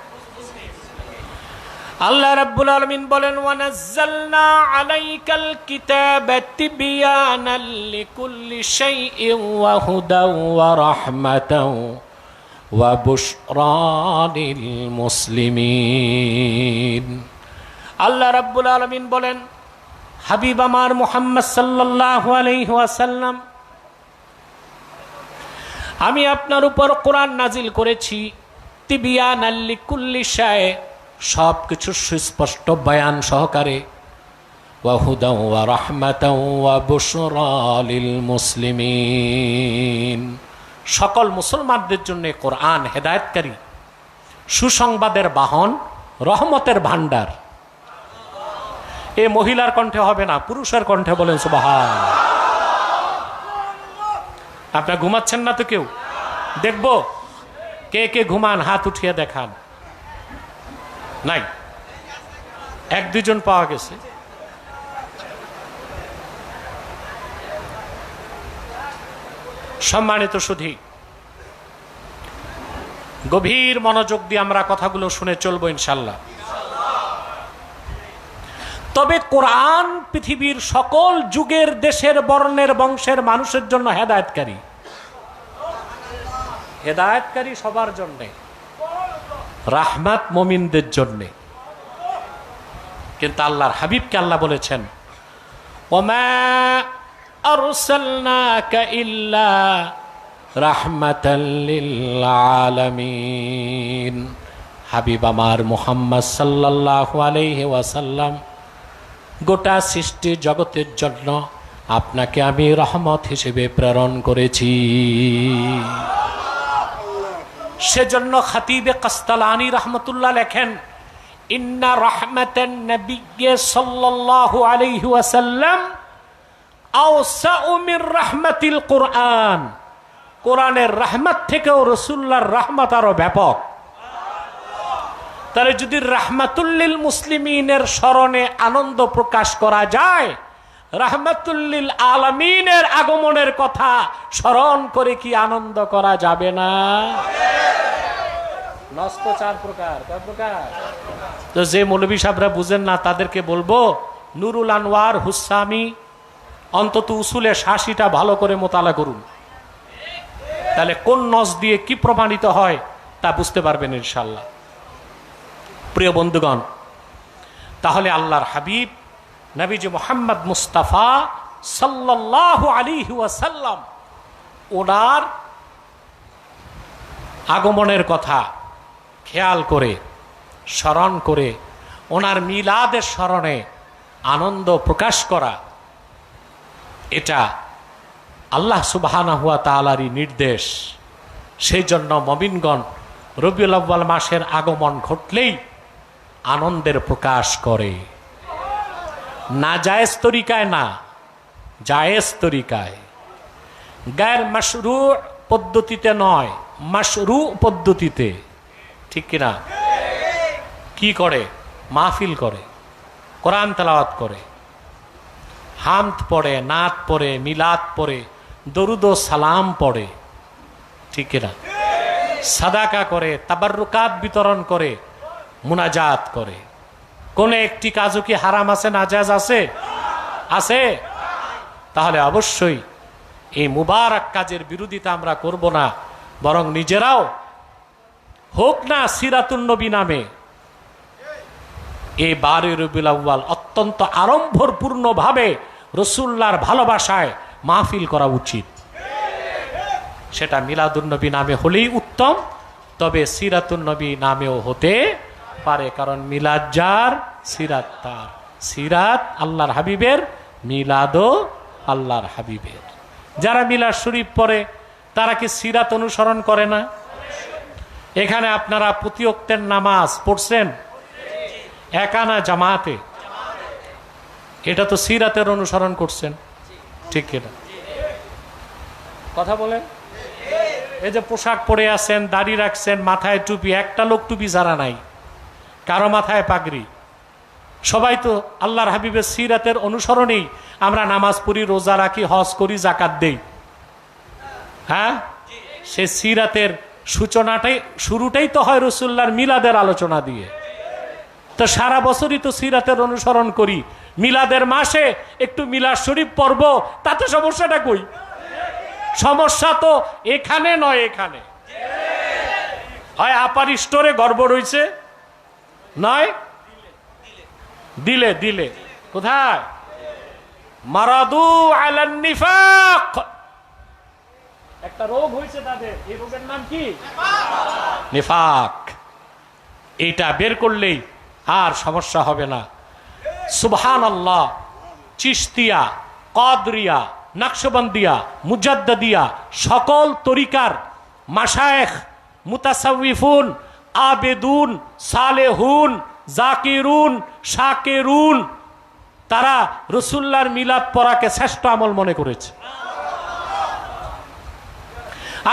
আল্লাহ রাব্বুল আলামিন বলেন, ওয়া নাযালনা আলাইকাল কিতাবা তিবয়ানাল লিকুল্লি শাইইন ওয়া হুদাও ওয়া রাহমাতাও ওয়া বুশরা লিল মুসলিমিন। আল্লাহ রাব্বুল আলামিন বলেন, হাবিব আমার মুহাম্মদ সাল্লাল্লাহু আলাইহি ওয়াসাল্লাম, আমি আপনার উপর কোরআন নাজিল করেছি তিবিয়ানাল লিকুল্লি শাই, সব কিছু সুস্পষ্ট বয়ান সহকারে, ওয়া হুদাও ওয়া রাহমাতাও ওয়া বুশরা লিল মুসলিমিন, সকল মুসলমানদের জন্য কোরআন হেদায়েতকারী, সুসংবাদের বাহন, রহমতের ভান্ডার। এ মহিলার কণ্ঠে হবে না, পুরুষের কণ্ঠে বলেন সুবহানাল্লাহ। আপনারা ঘুমাচ্ছেন না তো? কেউ দেখবো কে কে ঘুমান, হাত উঠিয়ে দেখান। নাই, এক দুজন পাওয়া গেছে। সম্মানিত সুধী, গভীর মনোযোগ দিয়ে আমরা কথাগুলো শুনে চলবো ইনশাল্লাহ। তবে কোরআন পৃথিবীর সকল যুগের, দেশের, বর্ণের, বংশের মানুষের জন্য হেদায়েতকারী। হেদায়েতকারী সবার জন্য, রাহমাত মুমিনদের জন্য। কিন্তু আল্লাহর হাবিবকে আল্লাহ বলেছেন, ওমা আরসালনাকা ইল্লা রাহমাতাল লিল আলামিন। হাবিব আমার মুহাম্মদ সাল্লাল্লাহু আলাইহি ওয়াসাল্লাম, গোটা সৃষ্টি জগতের জন্য আপনাকে আমি রহমত হিসেবে প্রেরণ করেছি। সেজন্য খাতিবে কাস্তালানি রহমতুল্লাহ লেখেন, ইন্না রাহমাতান নবিয়্যি সাল্লাল্লাহু আলাইহি ওয়াসাল্লাম আওসাউ মির রাহমাতিল কুরআন। কোরআনের রহমত থেকেও রাসূলুল্লাহর রহমত আরো ব্যাপক। তাহলে যদি রাহমাতুল্লিল মুসলিমিনের স্মরণে আনন্দ প্রকাশ করা যায়, রাহমাতুল্লিল আলামিনের আগমনের কথা স্মরণ করে কি আনন্দ করা যাবে না? নষ্ট চার প্রকার, কয় প্রকার? তো যে মৌলভী সাহেবরা বুঝেন না তাদেরকে বলবো, নুরুল আনওয়ার হুসামি অন্তত উসুলে ৮০টা ভালো করে মোতালা করুন, তাহলে কোন নস দিয়ে কি প্রমাণিত হয় তা বুঝতে পারবেন ইনশাল্লাহ। প্রিয় বন্ধুগণ, তাহলে আল্লাহর হাবিব নবীজি মুহাম্মদ মুস্তাফা সাল্লাল্লাহু আলাইহি ওয়াসাল্লাম, ওনার আগমনের কথা খেয়াল করে, স্মরণ করে, ওনার মিলাদের স্মরণে আনন্দ প্রকাশ করা, এটা আল্লাহ সুবহানাহু ওয়া তাআলারই নির্দেশ। সেই জন্য মুমিনগণ রবিউল আউয়াল মাসের আগমন ঘটলেই আনন্দের প্রকাশ করে। না জায়েজ তরিকায় না, জায়েজ তরিকায়, গায়ের মাশরু পদ্ধতিতে নয়, মাশরু পদ্ধতিতে, ঠিক কিনা? কি করে? মাহফিল করে, কোরআন তেলাওয়াত করে, হামদ পড়ে, নাত পড়ে, মিলাদ পড়ে, দরুদ ও সালাম পড়ে, ঠিক কিনা? সাদাকা করে, তাবাররুকাত বিতরণ করে, মুনাজাত করে। কোন একটি কাজও কি হারাম আছে, নাজায়েজ আছে? আছে? তাহলে অবশ্যই এই মুবারক কাজের বিরোধিতা আমরা করব না, বরং নিজেরাও হোক না সিরাতুন নবী নামে এই 12 রবিউল আউয়াল অত্যন্ত আড়ম্বরপূর্ণভাবে রাসূলুল্লাহর ভালোবাসায় মাহফিল করা উচিত। সেটা মিলাদুন নবী নামে হলেই উত্তম, তবে সিরাতুন নবী নামেও হতে পারে, কারণ মিলাদ যার সিরাত তার। সিরাত আল্লাহর হাবিবের, মিলাদও আল্লাহর হাবিবের। যারা মিলাদ শরীফ পড়ে তারা কি সিরাত অনুসরণ করে না? এখানে আপনারা প্রতি ওয়াক্তের নামাজ পড়ছেন একানা জামাতে, এটা তো সিরাতের অনুসরণ করছেন, ঠিক কিনা? কথা বলেন। এই যে পোশাক পরে আছেন, দাড়ি রাখছেন, মাথায় টুপি, একটা লোক টুপি ছাড়া নাই, কারো মাথায় পাগড়ি, সবাই তো আল্লাহর হাবিবের সিরাতের অনুসরণেই আমরা নামাজ পড়ি, রোজা রাখি, হজ করি, জাকাত দেই। হ্যাঁ, সে সিরাতের শুরুটাই তো হয় রাসূলুল্লাহর মিলাদের আলোচনা দিয়ে। তো সারা বছরই তো সিরাতের অনুসরণ করি, মিলাদের মাসে একটু মিলাদ শরীফ পড়ব, তাতে সমস্যাটা কই? সমস্যা তো এখানে নয়, এখানে হয় আপার স্টোরে গড়বড় হইছে, নয় দিলে দিলে কোথায় মারাদু আলান নিফাক, একটা রোগ হয়েছে তাদের, এই রোগের নাম কি? নিফাক। এইটা বের করলেই আর সমস্যা হবে না। সুবহানাল্লাহ। চিশতিয়া, কাদরিয়া, নকশবন্দিয়া, মুজাদ্দিদিয়া, সকল তরিকার মাশায়েখ, মুতাসাউফিফুন, আবেদুন, সালেহুন, জাকিরুন, শাকিরুন, তারা রাসূলুল্লাহর মিলাদ পড়াকে শ্রেষ্ঠ আমল মনে করেছে।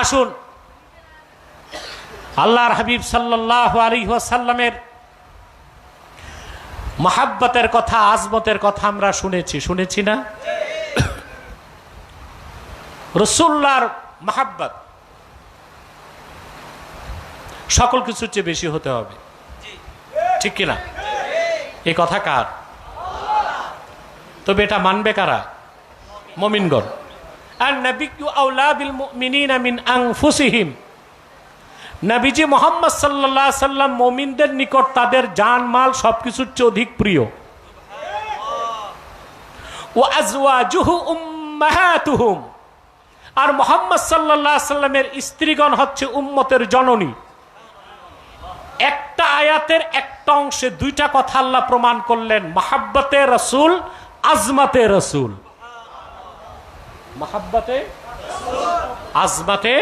আসুন, আল্লাহর হাবিব সাল্লাল্লাহু আলাইহি ওয়াসাল্লামের মহাব্বতের কথা, আজমতের কথা আমরা শুনেছি না? রাসূলুল্লাহর মহাব্বত সকল কিছুর চেয়ে বেশি হতে হবে, ঠিক কিনা? এই কথা কার? তবে এটা মানবে কারা? মুমিনগণ। আর নবিয়্যু আওলা বিল মুমিনিনা মিন আনফুসিহিম, নবীজি মুহাম্মদ সাল্লাল্লাহু আলাইহি সাল্লাম মুমিনদের নিকট তাদের জান মাল সবকিছুর চেয়ে অধিক প্রিয়। ওয়া আজওয়াজুহু উম্মাহাতুহুম, আর মুহাম্মদ সাল্লাল্লাহু আলাইহি সাল্লামের স্ত্রীগণ হচ্ছে উম্মতের জননী। একটা আয়াতের একটা অংশে দুইটা কথা আল্লাহ প্রমাণ করলেন, মাহাব্বতে রাসূল, আজমাতে রাসূল। মাহাব্বতে আজমাতে।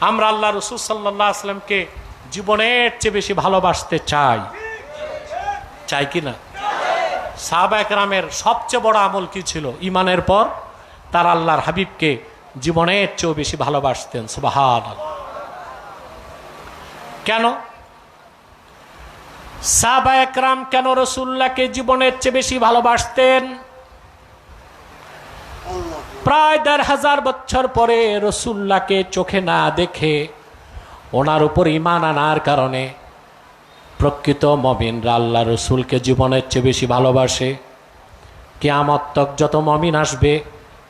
আমরা আল্লাহ রাসূল সাল্লাল্লাহু আলাইহি সাল্লামকে জীবনের চেয়ে বেশি ভালোবাসতে চাই কি না? সাহাবায়ে কেরামের সবচেয়ে বড় আমল কি ছিল? ঈমানের পর তারা আল্লাহর হাবিবকে জীবনের চেয়েও বেশি ভালোবাসতেন। সুবহানাল্লাহ। কেন সাহাবায়ে কেরাম কেন রাসূলুল্লাহকে জীবনের চেয়ে বেশি ভালোবাসতেন? প্রায় ১৫০০ বছর পরে রাসূলুল্লাহকে চোখে না দেখে ওনার উপর ঈমান আনার কারণে প্রকৃত মুমিনরা আল্লাহ রাসূলকে জীবনের চেয়ে বেশি ভালোবাসে। কিয়ামত তক যত মুমিন আসবে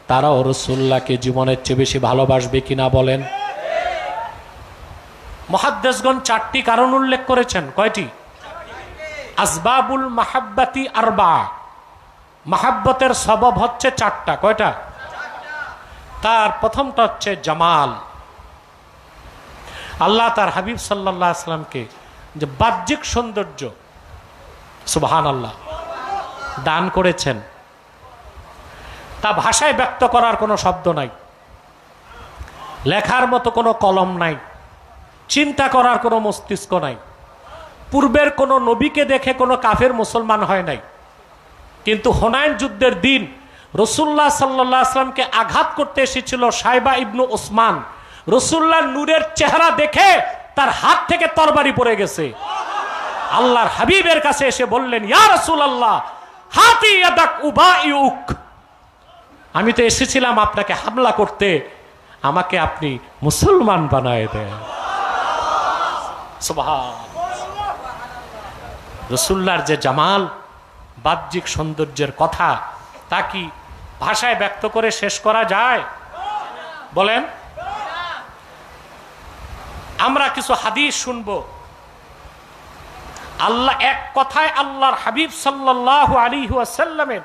তারাও রাসূলুল্লাহকে জীবনের চেয়ে বেশি ভালোবাসবে কিনা বলেন? মুহাদ্দিসগণ ৪টি কারণ উল্লেখ করেছেন। কয়টি? আসবাবুল মাহাব্বাতি আরবা, মাহাব্বতের সবব হচ্ছে ৪টা। কয়টা? তার প্রথমটা হচ্ছে জামাল। আল্লাহ তার হাবিব সাল্লাল্লাহু আলাইহি সাল্লামকে যে বাহ্যিক সৌন্দর্য, সুবহানাল্লাহ, দান করেছেন, তা ভাষায় ব্যক্ত করার কোনো শব্দ নাই, লেখার মতো কোনো কলম নাই, চিন্তা করার কোনো মস্তিষ্ক নাই। পূর্বের কোনো নবীকে দেখে কোনো কাফের মুসলমান হয় নাই, কিন্তু হুনাইন যুদ্ধের দিন রাসূলুল্লাহ সাল্লাল্লাহু আলাইহি ওয়াসাল্লামকে আঘাত করতে এসেছিল সাইবা ইবনু ওসমান। রাসূলুল্লাহর নূরের চেহারা দেখে তার হাত থেকে তরবারি পড়ে গেছে। আল্লাহর হাবিবের কাছে এসে বললেন, ইয়া রাসূলুল্লাহ, হাতি ইয়াদাক উবাইউক, আমি তো এসেছিলাম আপনাকে হামলা করতে, আমাকে আপনি মুসলমান বানায় দেন। সুবহান। রাসূলুল্লাহর যে জামাল, বাহ্যিক সৌন্দর্যের কথা তা কি ভাষায় ব্যক্ত করে শেষ করা যায়? বলেন। আমরা কিছু হাদিস শুনবো। আল্লাহ এক কথায় আল্লাহর হাবিব সাল্লাল্লাহু আলাইহি ওয়াসাল্লামের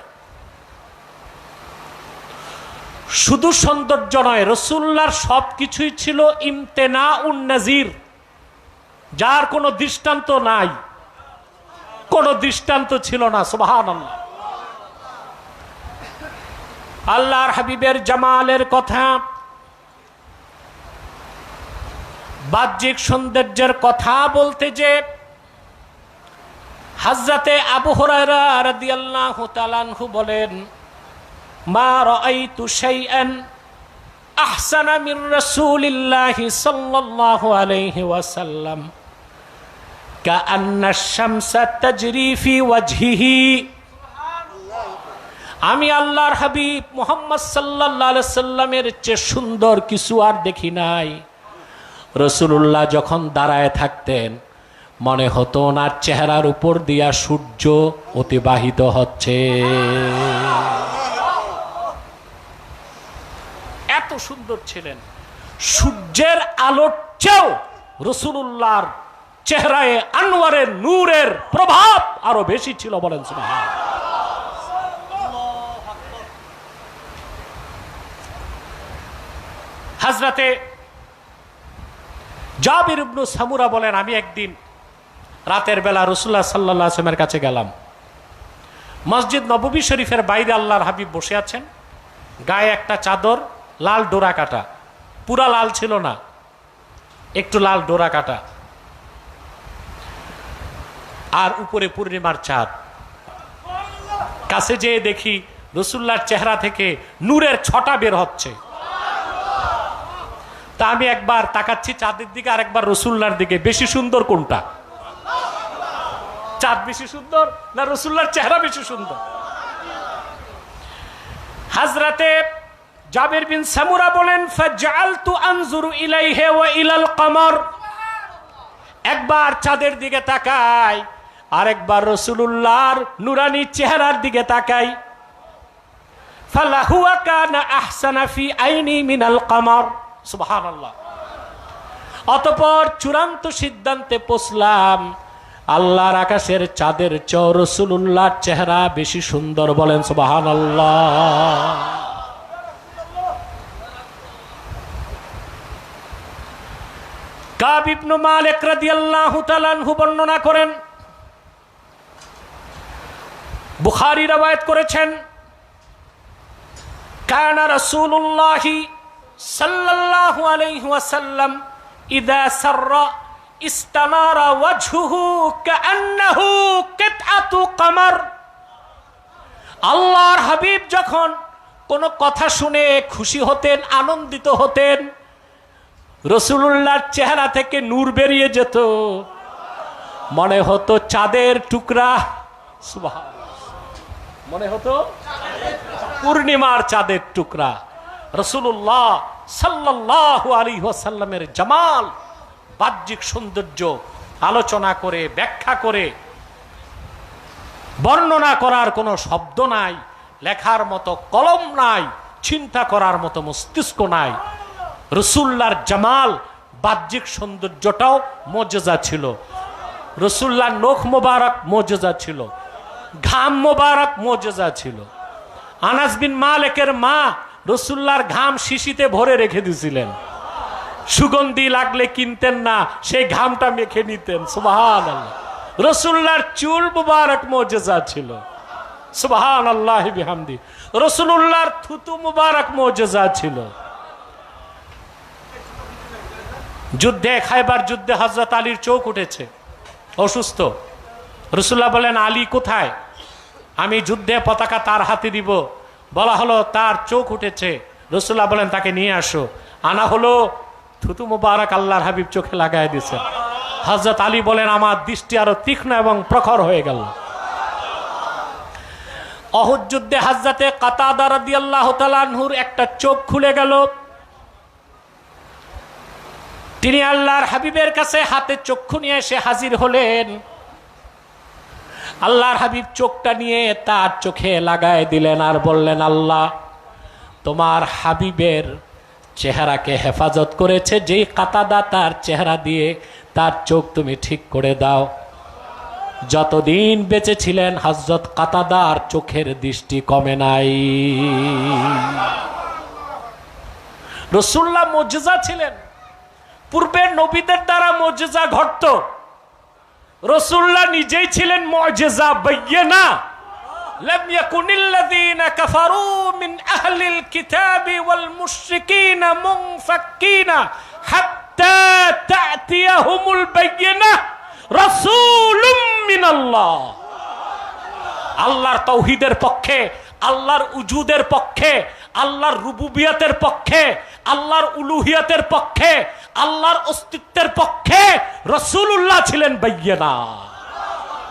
শুধু সৌন্দর্য নয়, রাসূলুল্লাহর সবকিছুই ছিল ইমতেনাউন নাজির, যার কোনো দৃষ্টান্ত নাই, কোনো দৃষ্টান্ত ছিল না। সুবহানাল্লাহ। আল্লাহর হাবিবের জামালের কথা, বাহ্যিক সৌন্দর্যের কথা বলতে যে হযরতে আবু হুরায়রা রাদিয়াল্লাহু তাআলা আনহু বলেন, মা রাআইতু শাইআন আহসানা মিন রাসূলিল্লাহি সাল্লাল্লাহু আলাইহি ওয়াসাল্লাম কাআন্না আশ-শামসা তাজরি ফি ওয়াজহিহি। আমি আল্লাহর হাবিব মুহাম্মদ সাল্লাল্লাহু আলাইহি সাল্লামের চেয়ে সুন্দর কিছু আর দেখি নাই। রাসূলুল্লাহ যখন দাঁড়ায় থাকতেন মনে হতো ওনার চেহারার উপর দিয়া সূর্য অতিবাহিত হচ্ছে। এত সুন্দর ছিলেন। সূর্যের আলোর চেয়েও রাসূলুল্লাহর চেহারায় আনোয়ারের নূরের প্রভাব আরো বেশি ছিল। বলেন সুবহানাল্লাহ। হযরতে জাবির ইবনে সামুরা বলেন, আমি একদিন রাতের বেলা রাসূলুল্লাহ সাল্লাল্লাহু আলাইহি ওয়াসাল্লামের কাছে গেলাম। মসজিদ নববী শরীফের বাইরে আল্লাহর হাবিব বসে আছেন, গায়ে একটা চাদর, লাল ডোরা কাটা, পুরা লাল ছিল না, একটু লাল ডোরা কাটা, আর উপরে পূর্ণিমার চাঁদ। কাছে যেয়ে দেখি রাসূলুল্লাহর চেহারা থেকে নূরের ছটা বের হচ্ছে। তা আমি একবার তাকাচ্ছি চাঁদের দিকে, আর একবার রাসূলুল্লাহর দিকে। বেশি সুন্দর কোনটা? চাঁদ বেশি সুন্দর না রাসূলুল্লাহর চেহারা বেশি সুন্দর? হযরতে জাবির বিন সামুরা বলেন, ফাজআলতু আনজুরু ইলাইহি ওয়া ইলাল কমর। একবার চাঁদের দিকে তাকাই, আর একবার রাসূলুল্লাহর নুরানি চেহারার দিকে তাকাই। ফালাহুয়া কানা আহসানা ফি আইনি মিনাল কমর। সুবহানাল্লাহ। অতঃপর চূড়ান্ত সিদ্ধান্তে পৌঁছলাম, আল্লাহর আকাশের চাঁদের চেয়ে রাসূলুল্লাহর চেহারা বেশি সুন্দর। বলেন সুবহানাল্লাহ। কাব ইবনে মালিক রাদিয়াল্লাহু তাআলা আনহু বর্ণনা করেন, বুখারী রওয়ায়াত করেছেন, কানা রাসূলুল্লাহি সাল্লাল্লাহু আলাইহি ওয়াসাল্লাম ইযা সাররা ইস্তানারা ওয়াজহুহু কাআন্নাহু কিতআতু কমর। আল্লাহর হাবিব যখন কোনো কথা শুনে খুশি হতেন, আনন্দিত হতেন, রাসূলুল্লাহর চেহারা থেকে নূর বেরিয়ে যেত, মনে হতো চাঁদের টুকরা। সুবহানাল্লাহ। মনে হতো পূর্ণিমার চাঁদের টুকরা। রাসূলুল্লাহ সাল্লাল্লাহু আলাইহি ওয়াসাল্লামের জামাল, বাহ্যিক সৌন্দর্য আলোচনা করে, ব্যাখ্যা করে বর্ণনা করার কোনো শব্দ নাই, লেখার মতো কলম নাই, চিন্তা করার মতো মস্তিষ্ক নাই। রাসূলুল্লাহর জামাল, বাহ্যিক সৌন্দর্যটাও মুজিজা ছিল। রাসূলুল্লাহর নখ মোবারক মুজিজা ছিল, ঘাম মোবারক মুজিজা ছিল। আনাস বিন মালিকের মা রাসূলুল্লাহর ঘাম শিশিতে ভরে রেখে দিয়েছিলেন, সুগন্ধি লাগলে কিনতেন না, সেই ঘামটা মেখে নিতেন। সুবহানাল্লাহ। রাসূলুল্লাহর চুল মুবারক মুজিজা ছিল। সুবহানাল্লাহি বিহামদি। রাসূলুল্লাহর থুতু মুবারক মুজিজা ছিল। যুদ্ধে, খায়বার যুদ্ধে হযরত আলীর চোখ উঠেছে, অসুস্থ। রাসূলুল্লাহ বলেন, আলী কোথায়? আমি যুদ্ধে পতাকা তার হাতে দিব। বলা হলো তার চোখ উঠেছে। রাসূলুল্লাহ বলেন, তাকে নিয়ে আসো। আনা হলো, থুতু মুবারক আল্লাহর হাবিব চোখে লাগায় দিয়েছেন। হযরত আলী বলেন, আমার দৃষ্টি আরো তীক্ষ্ণ এবং প্রখর হয়ে গেল। অহুদ যুদ্ধে হযরতে কাতাদা রাদিয়াল্লাহু তাআলা আনহুর একটা চোখ খুলে গেল। তিনি আল্লাহর হাবিবের কাছে হাতে চক্ষু নিয়ে এসে হাজির হলেন। আল্লাহর হাবিব চোখটা নিয়ে তার চোখে লাগায় দিলেন আর বললেন, আল্লাহ তোমার হাবিবের চেহারাকে হেফাজত করেছে যেই কাতাদা, তার চেহারা দিয়ে তার চোখ তুমি ঠিক করে দাও। যতদিন বেঁচে ছিলেন হযরত কাতাদার চোখের দৃষ্টি কমে নাই। রাসূলুল্লাহ মুজিজা ছিলেন, পূর্বের নবীদের দ্বারা মুজিজা ঘটত, রাসূলুল্লাহ নিজেই ছিলেন মুজিজা বাইয়িনা। لم يكن الذين كفروا من أهل الكتاب والمشركين منفكين حتى تأتيهم البينة رسول من الله। আল্লাহর তাওহীদের পক্ষে, আল্লাহর উজুদের পক্ষে, আল্লাহর রুবুবিয়াতের পক্ষে, আল্লাহর উলুহিয়াতের পক্ষে, আল্লাহর অস্তিত্বের পক্ষে রাসূলুল্লাহ ছিলেন বাইয়িনা।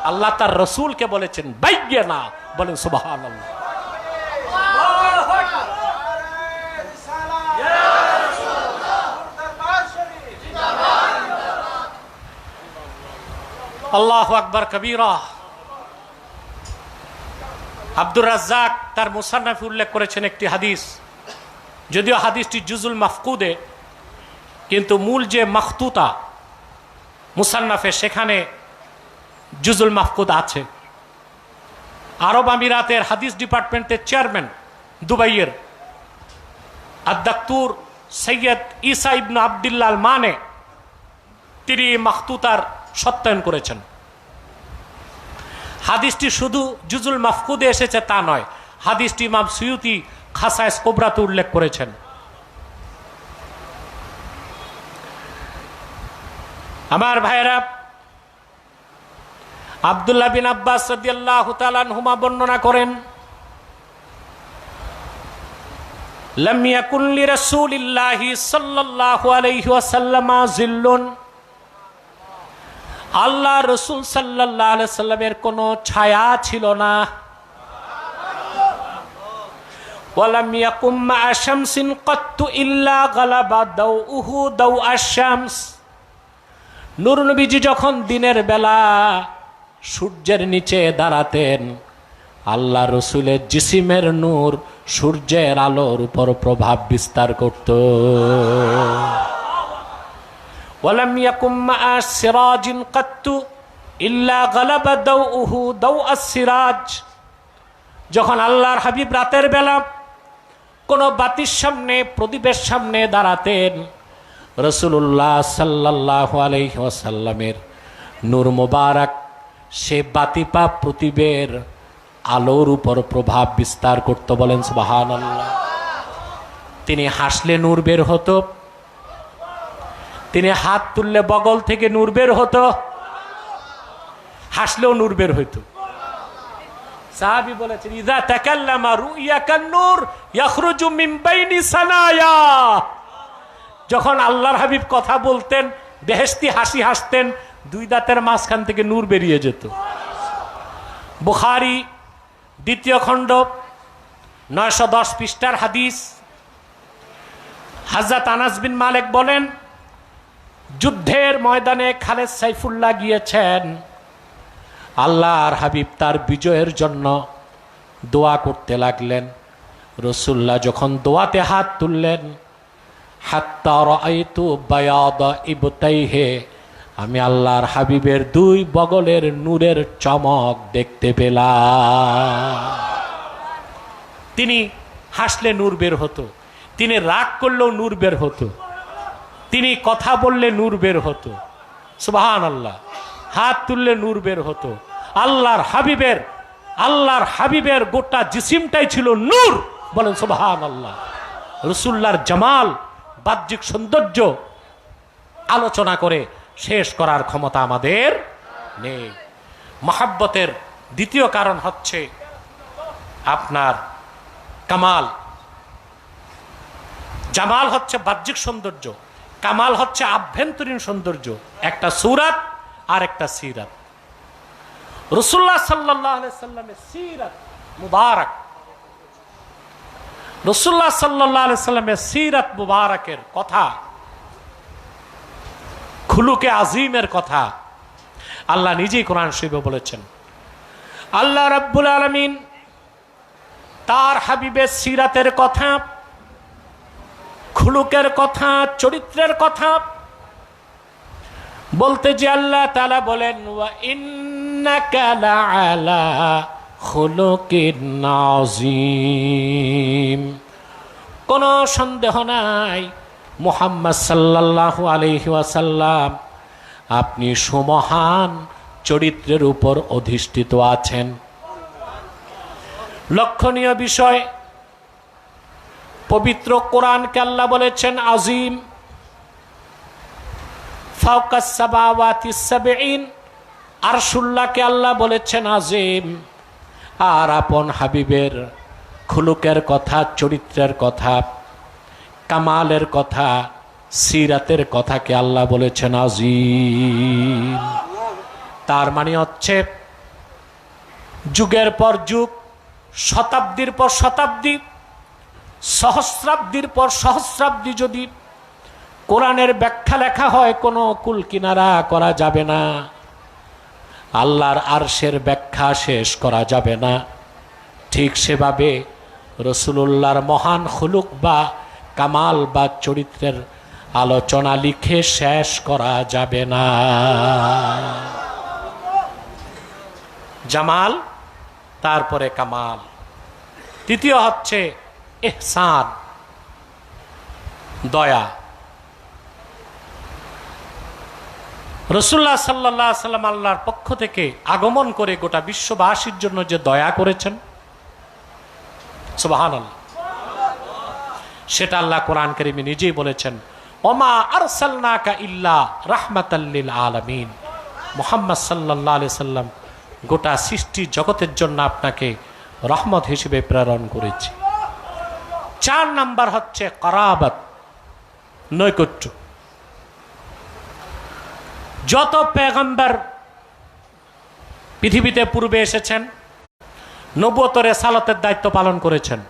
আল্লাহ তার রাসূলকে বলেছেন বাইয়িনা। বলেন সুবহানাল্লাহ। আল্লাহু আকবার কবীরা। আব্দুর রাজ্জাক তার মুসান্নাফে উল্লেখ করেছেন একটি হাদিস, যদিও হাদিসটি জুজুল মাফকুদে, কিন্তু মূল যে মাখতুতা মুসান্নাফে সেখানে জুজুল মাফকুদ আছে। আরব আমিরাতের হাদিস ডিপার্টমেন্টের চেয়ারম্যান দুবাইয়ের আদ-দাক্তুর সৈয়দ ঈসা ইবনে আব্দুল্লাহ আল মানে তিনি মাখতুতার সত্যায়ন করেছেন। হাদিসটি শুধু জুজুল মাফকুদে এসেছে তা নয়, হাদিসটি ইমাম সুয়ুতি খাসায়েস কুবরাতে উল্লেখ করেছেন। আমার ভাইরা, আব্দুল্লাহ বিন আব্বাস রাদিয়াল্লাহু তাআলা আনহুমা বর্ণনা করেন, লাম ইয়াকুন লিরাসূলিল্লাহি সাল্লাল্লাহু আলাইহি ওয়াসাল্লাম জিল্লুন। আল্লাহ রাসূল সাল্লাল্লাহু আলাইহি সাল্লামের কোনো ছায়া ছিল না। ওয়ালাম ইয়াকুম মা শামসিন কাত্তু ইল্লা গালাবা দাউহু দাউ আশ-শামস। নূর নবীজি যখন দিনের বেলা সূর্যের নিচে দাঁড়াতেন, আল্লাহ রসুলের জিসিমের নূর সূর্যের আলোর উপর প্রভাব বিস্তার করত। ওয়ালাম ইয়াকুম মা সিরাজিন কাত্তু ইল্লা গালাবা দাউহু দাউ আস-সিরাজ। যখন আল্লাহর হাবিব রাতের বেলা কোনো বাতির সামনে, প্রদীপের সামনে দাঁড়াতেন, রাসূলুল্লাহ সাল্লাল্লাহু আলাইহি ওয়াসাল্লামের নূর মোবারক সে বাতিপা প্রদীপের আলোর উপর প্রভাব বিস্তার করত। বলেন সুবহানাল্লাহ। তিনি হাসলে নূর বের হতো, তিনি হাত তুললে বগল থেকে নূর বের হতো, হাসলেও নূর বের হইতো। সাহাবী বলেছেন, ইযা তাকাল্লামা রুইয়া কান-নূর ইয়াখরুজু মিন বাইনি সানায়া। যখন আল্লাহর হাবিব কথা বলতেন, বেহেশতি হাসি হাসতেন, দুই দাঁতের মাঝখান থেকে নূর বেরিয়ে যেত। বুখারী দ্বিতীয় খণ্ড 910 পৃষ্ঠার হাদিস। হযরত আনাস বিন মালিক বলেন, যুদ্ধের ময়দানে খালেদ সাইফুল্লাহ গিয়েছেন, আল্লাহর হাবিব তার বিজয়ের জন্য দোয়া করতে লাগলেন। রাসূলুল্লাহ যখন দোয়াতে হাত তুললেন, হাত্তা রাআইতু বায়াদা ইবতাইহি, আমি আল্লাহর হাবিবের দুই বগলের নূরের চমক দেখতে পেলাম। তিনি হাসলে নূর বের হতো, তিনি রাগ করলেও নূর বের হতো, তিনি কথা বললে নূর বের হতো। সুবহানাল্লাহ। হাত তুললে নূর বের হতো। আল্লাহর হাবিবের গোটা জিসিমটাই ছিল নূর। বলেন সুবহানাল্লাহ। রাসূলুল্লাহর জামাল, বাহ্যিক সৌন্দর্য আলোচনা করে শেষ করার ক্ষমতা আমাদের নেই। মহাব্বতের দ্বিতীয় কারণ হচ্ছে আপনার কামাল। জামাল হচ্ছে বাহ্যিক সৌন্দর্য, কামাল হচ্ছে আভ্যন্তরীণ সৌন্দর্য। একটা সূরাত আর একটা সিরাত। রাসূলুল্লাহ সাল্লাল্লাহু আলাইহি সাল্লামের সিরাত মুবারক, রাসূলুল্লাহ সাল্লাল্লাহু আলাইহি সাল্লামের সিরাত মুবারকের কথা, খুলুকে আজিমের কথা আল্লাহ নিজেই কোরআন শরীফে বলেছেন। আল্লাহ রাব্বুল আলামিন তার হাবিবের সিরাতের কথা, খুলুকের কথা, চরিত্রের কথা বলতে যে আল্লাহ তাআলা বলেন ওয়া ইন্নাকা লাআলা খুলুকিন আযীম। কোনো সন্দেহ নাই মুহাম্মদ সাল্লাল্লাহু আলাইহি ওয়াসাল্লাম আপনি সুমহান চরিত্রের উপর অধিষ্ঠিত আছেন। লক্ষণীয় বিষয়, পবিত্র কোরআনকে আল্লাহ বলেছেন আজিম, ফাওকাস সামাওয়াতিস সাবঈন, আরশুল্লাহকে আল্লাহ বলেছেন আজিম। আর আপন হাবিবের খুলুকের কথা, চরিত্রের কথা, কামালের কথা, সিরাতের কথাকে আল্লাহ বলেছেন আজিম। তার মানে হচ্ছে যুগের পর যুগ, শতাব্দীর পর শতাব্দী, সহস্রাব্দীর পর সহস্রাব্দী যদি কোরআনের ব্যাখ্যা লেখা হয়, কোনো কুল কিনারা করা যাবে না। আল্লাহর আরশের ব্যাখ্যা শেষ করা যাবে না। ঠিক সেভাবে রসুলুল্লাহর মহান খুলুক বা কামাল বা চরিত্রের আলোচনা লিখে শেষ করা যাবে না। জামাল, তারপরে কামাল। তৃতীয় হচ্ছে ইহসান, দয়া। রাসূলুল্লাহ সাল্লাল্লাহু আলাইহি ওয়াসাল্লাম আল্লাহর পক্ষ থেকে আগমন করে গোটা বিশ্ববাসীর জন্য যে দয়া করেছেন, সুবহানাল্লাহ, সেটা আল্লাহ কোরআন কারীমে নিজেই বলেছেন, ওমা আরসালনাকা ইল্লা রাহমাতাল লিল আলামিন। মুহাম্মদ সাল্লাল্লাহু আলাইহি ওয়াসাল্লাম গোটা সৃষ্টি জগতের জন্য আপনাকে রহমত হিসেবে প্রেরণ করেছি। 4 নাম্বার হচ্ছে করাবাত, নৈকট্য। যত পেগম্বর পৃথিবীতে পূর্বে এসেছেন, নবুয়ত রিসালাতের দায়িত্ব পালন করেছেন,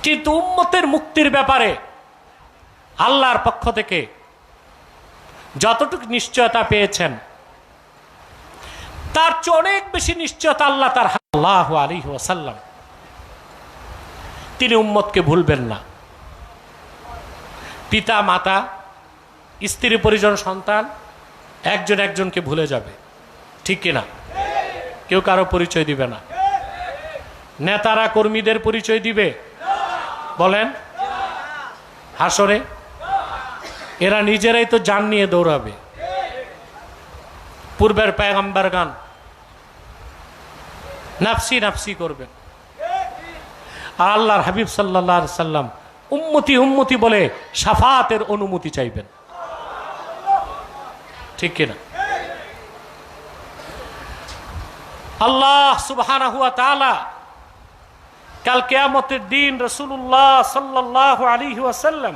কিন্তু উম্মতের মুক্তির ব্যাপারে আল্লাহর পক্ষ থেকে যতটুকু নিশ্চয়তা পেয়েছেন, তার চেয়ে অনেক বেশি নিশ্চয়তা আল্লাহ তার সাল্লাল্লাহু আলাইহি ওয়াসাল্লাম, তিনি উম্মতকে ভুলবেন না। পিতা মাতা, স্ত্রী পরিজন, সন্তান একজন একজনকে ভুলে যাবে, ঠিক কিনা? কেউ কারো পরিচয় দিবে না। নেতারা কর্মীদের পরিচয় দিবে? বলেন, হাসরে এরা নিজেরাই তো জান নিয়ে দৌড়াবে। পূর্বের পয়গম্বরগণ নাফসি নাফসি করবেন, আর আল্লাহর হাবিব সাল্লাল্লাহু আলাইহি সাল্লাম উম্মতি উম্মতি বলে শাফাতের অনুমতি চাইবেন, ঠিক কিনা? আল্লাহ সুবহানাহু ওয়া তাআলা কাল কিয়ামতের দিন রাসূলুল্লাহ সাল্লাল্লাহু আলাইহি ওয়াসাল্লাম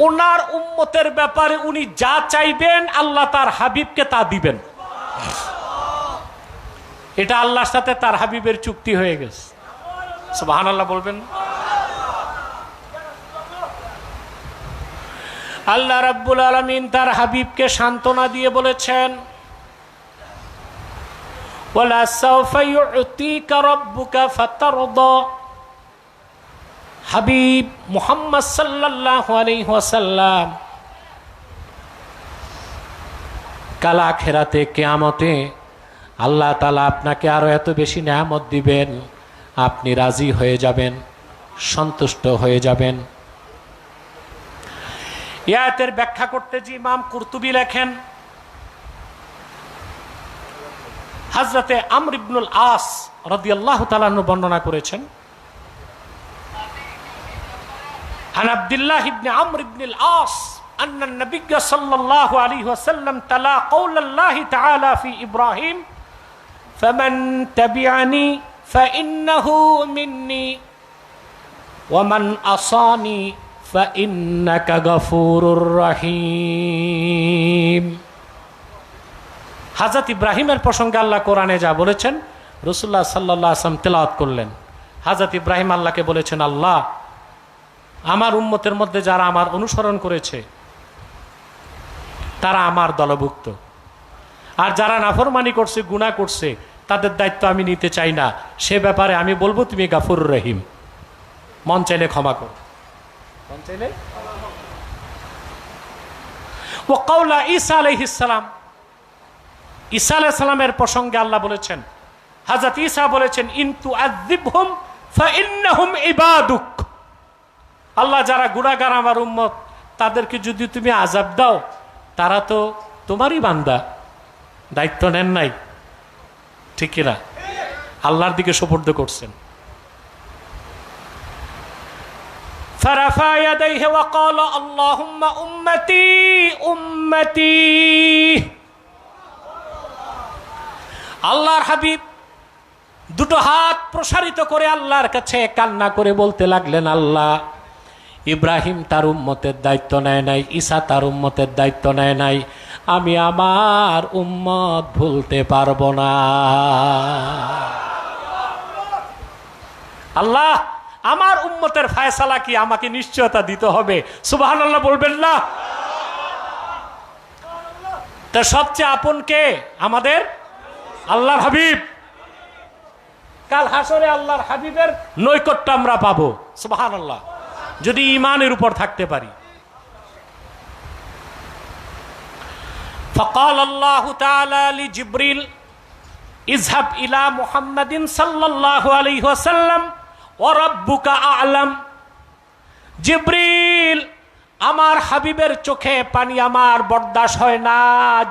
ওনার উম্মতের ব্যাপারে উনি যা চাইবেন আল্লাহ তার হাবিবকে তা দিবেন। এটা আল্লাহর সাথে তার হাবিবের চুক্তি হয়ে গেছে। সুবহানাল্লাহ বলবেন। আল্লাহ রাব্বুল আলামিন তার হাবিবকে সান্ত্বনা দিয়ে বলেছেন, ওয়ালা সাওফা ইউতিকা রাব্বুকা ফাতারদা। হাবিব মুহাম্মদ সাল্লাল্লাহু আলাইহি ওয়াসাল্লাম কাল আখিরাতে কিয়ামতে আল্লাহ তাআলা আপনাকে আরো এত বেশি নেয়ামত দিবেন, আপনি রাজি হয়ে যাবেন, সন্তুষ্ট হয়ে যাবেন। এই আয়াতের ব্যাখ্যা করতে যে ইমাম কুরতুবী লেখেন, হযরতে আমর ইবনুল আস রাদিয়াল্লাহু তাআলা আনহু বর্ণনা করেছেন, عن عبد الله بن عمرو بن العاص أن النبي صلى الله عليه وسلم تلا قول الله تعالى في إبراهيم فمن تبعني فإنه مني ومن عصاني فإنك غفور رحيم। হযরত ইব্রাহিমের প্রসঙ্গে আল্লাহ কোরআনে যা বলেছেন রাসূলুল্লাহ সাল্লাল্লাহু আলাইহি ওয়াসাল্লাম তেলাওয়াত করলেন। হযরত ইব্রাহিম আল্লাহকে বলেছেন, আল্লাহ আমার উম্মতের মধ্যে যারা আমার অনুসরণ করেছে তারা আমার দলভুক্ত। আর যারা নাফরমানি করছে, গুনাহ করছে, তাদের দায়িত্ব আমি নিতে চাই না। সে ব্যাপারে আমি বলবো তুমি গাফুরুর রহিম, মন চাইলে ক্ষমা করো, মন চাইলে। ওয়া কাওলা ঈসা আলাইহিস সালাম, ঈসা আলাইহিস সালামের প্রসঙ্গে আল্লাহ বলেছেন, হযরত ঈসা বলেছেন, ইন তুআযিবহুম ফাইন্নাহুম ইবাদুক। আল্লাহ, যারা গুনাহগার আমার উম্মত, তাদেরকে যদি তুমি আযাব দাও, তারা তো তোমারই বান্দা, দায়িত্ব নেন নাই, ঠিক কিনা? আল্লাহর দিকে সুপর্দ করছেন। ফারাফা ইয়াদাইহি ওয়া ক্বালা আল্লাহুম্মা উম্মতি উম্মতি। আল্লাহর হাবিব দুটো হাত প্রসারিত করে আল্লাহর কাছে কান্না করে বলতে লাগলেন, আল্লাহ, ইব্রাহিম তার উম্মতের দায়িত্ব নেয় নাই, ঈসা তার উম্মতের দায়িত্ব নেয় নাই, আমি আমার উম্মত ভুলতে পারবো না। আল্লাহ, আমার উম্মতের ফায়সালা কি আমাকে নিশ্চয়তা দিতে হবে। সুবহানাল্লাহ বলবেন না? তা সবচেয়ে আপন কে আমাদের? আল্লাহর হাবিব। কাল হাসরে আল্লাহর হাবিবের নৈকট্য আমরা পাবো, সুবহানাল্লাহ, যদি ঈমানের উপর থাকতে পারি। فقال الله تعالى لجبريل اذهب الى محمد صلى الله عليه وسلم وربك اعلم। জিবরিল, আমার হাবিবের চোখে পানি আমার বরদাস্ত হয় না,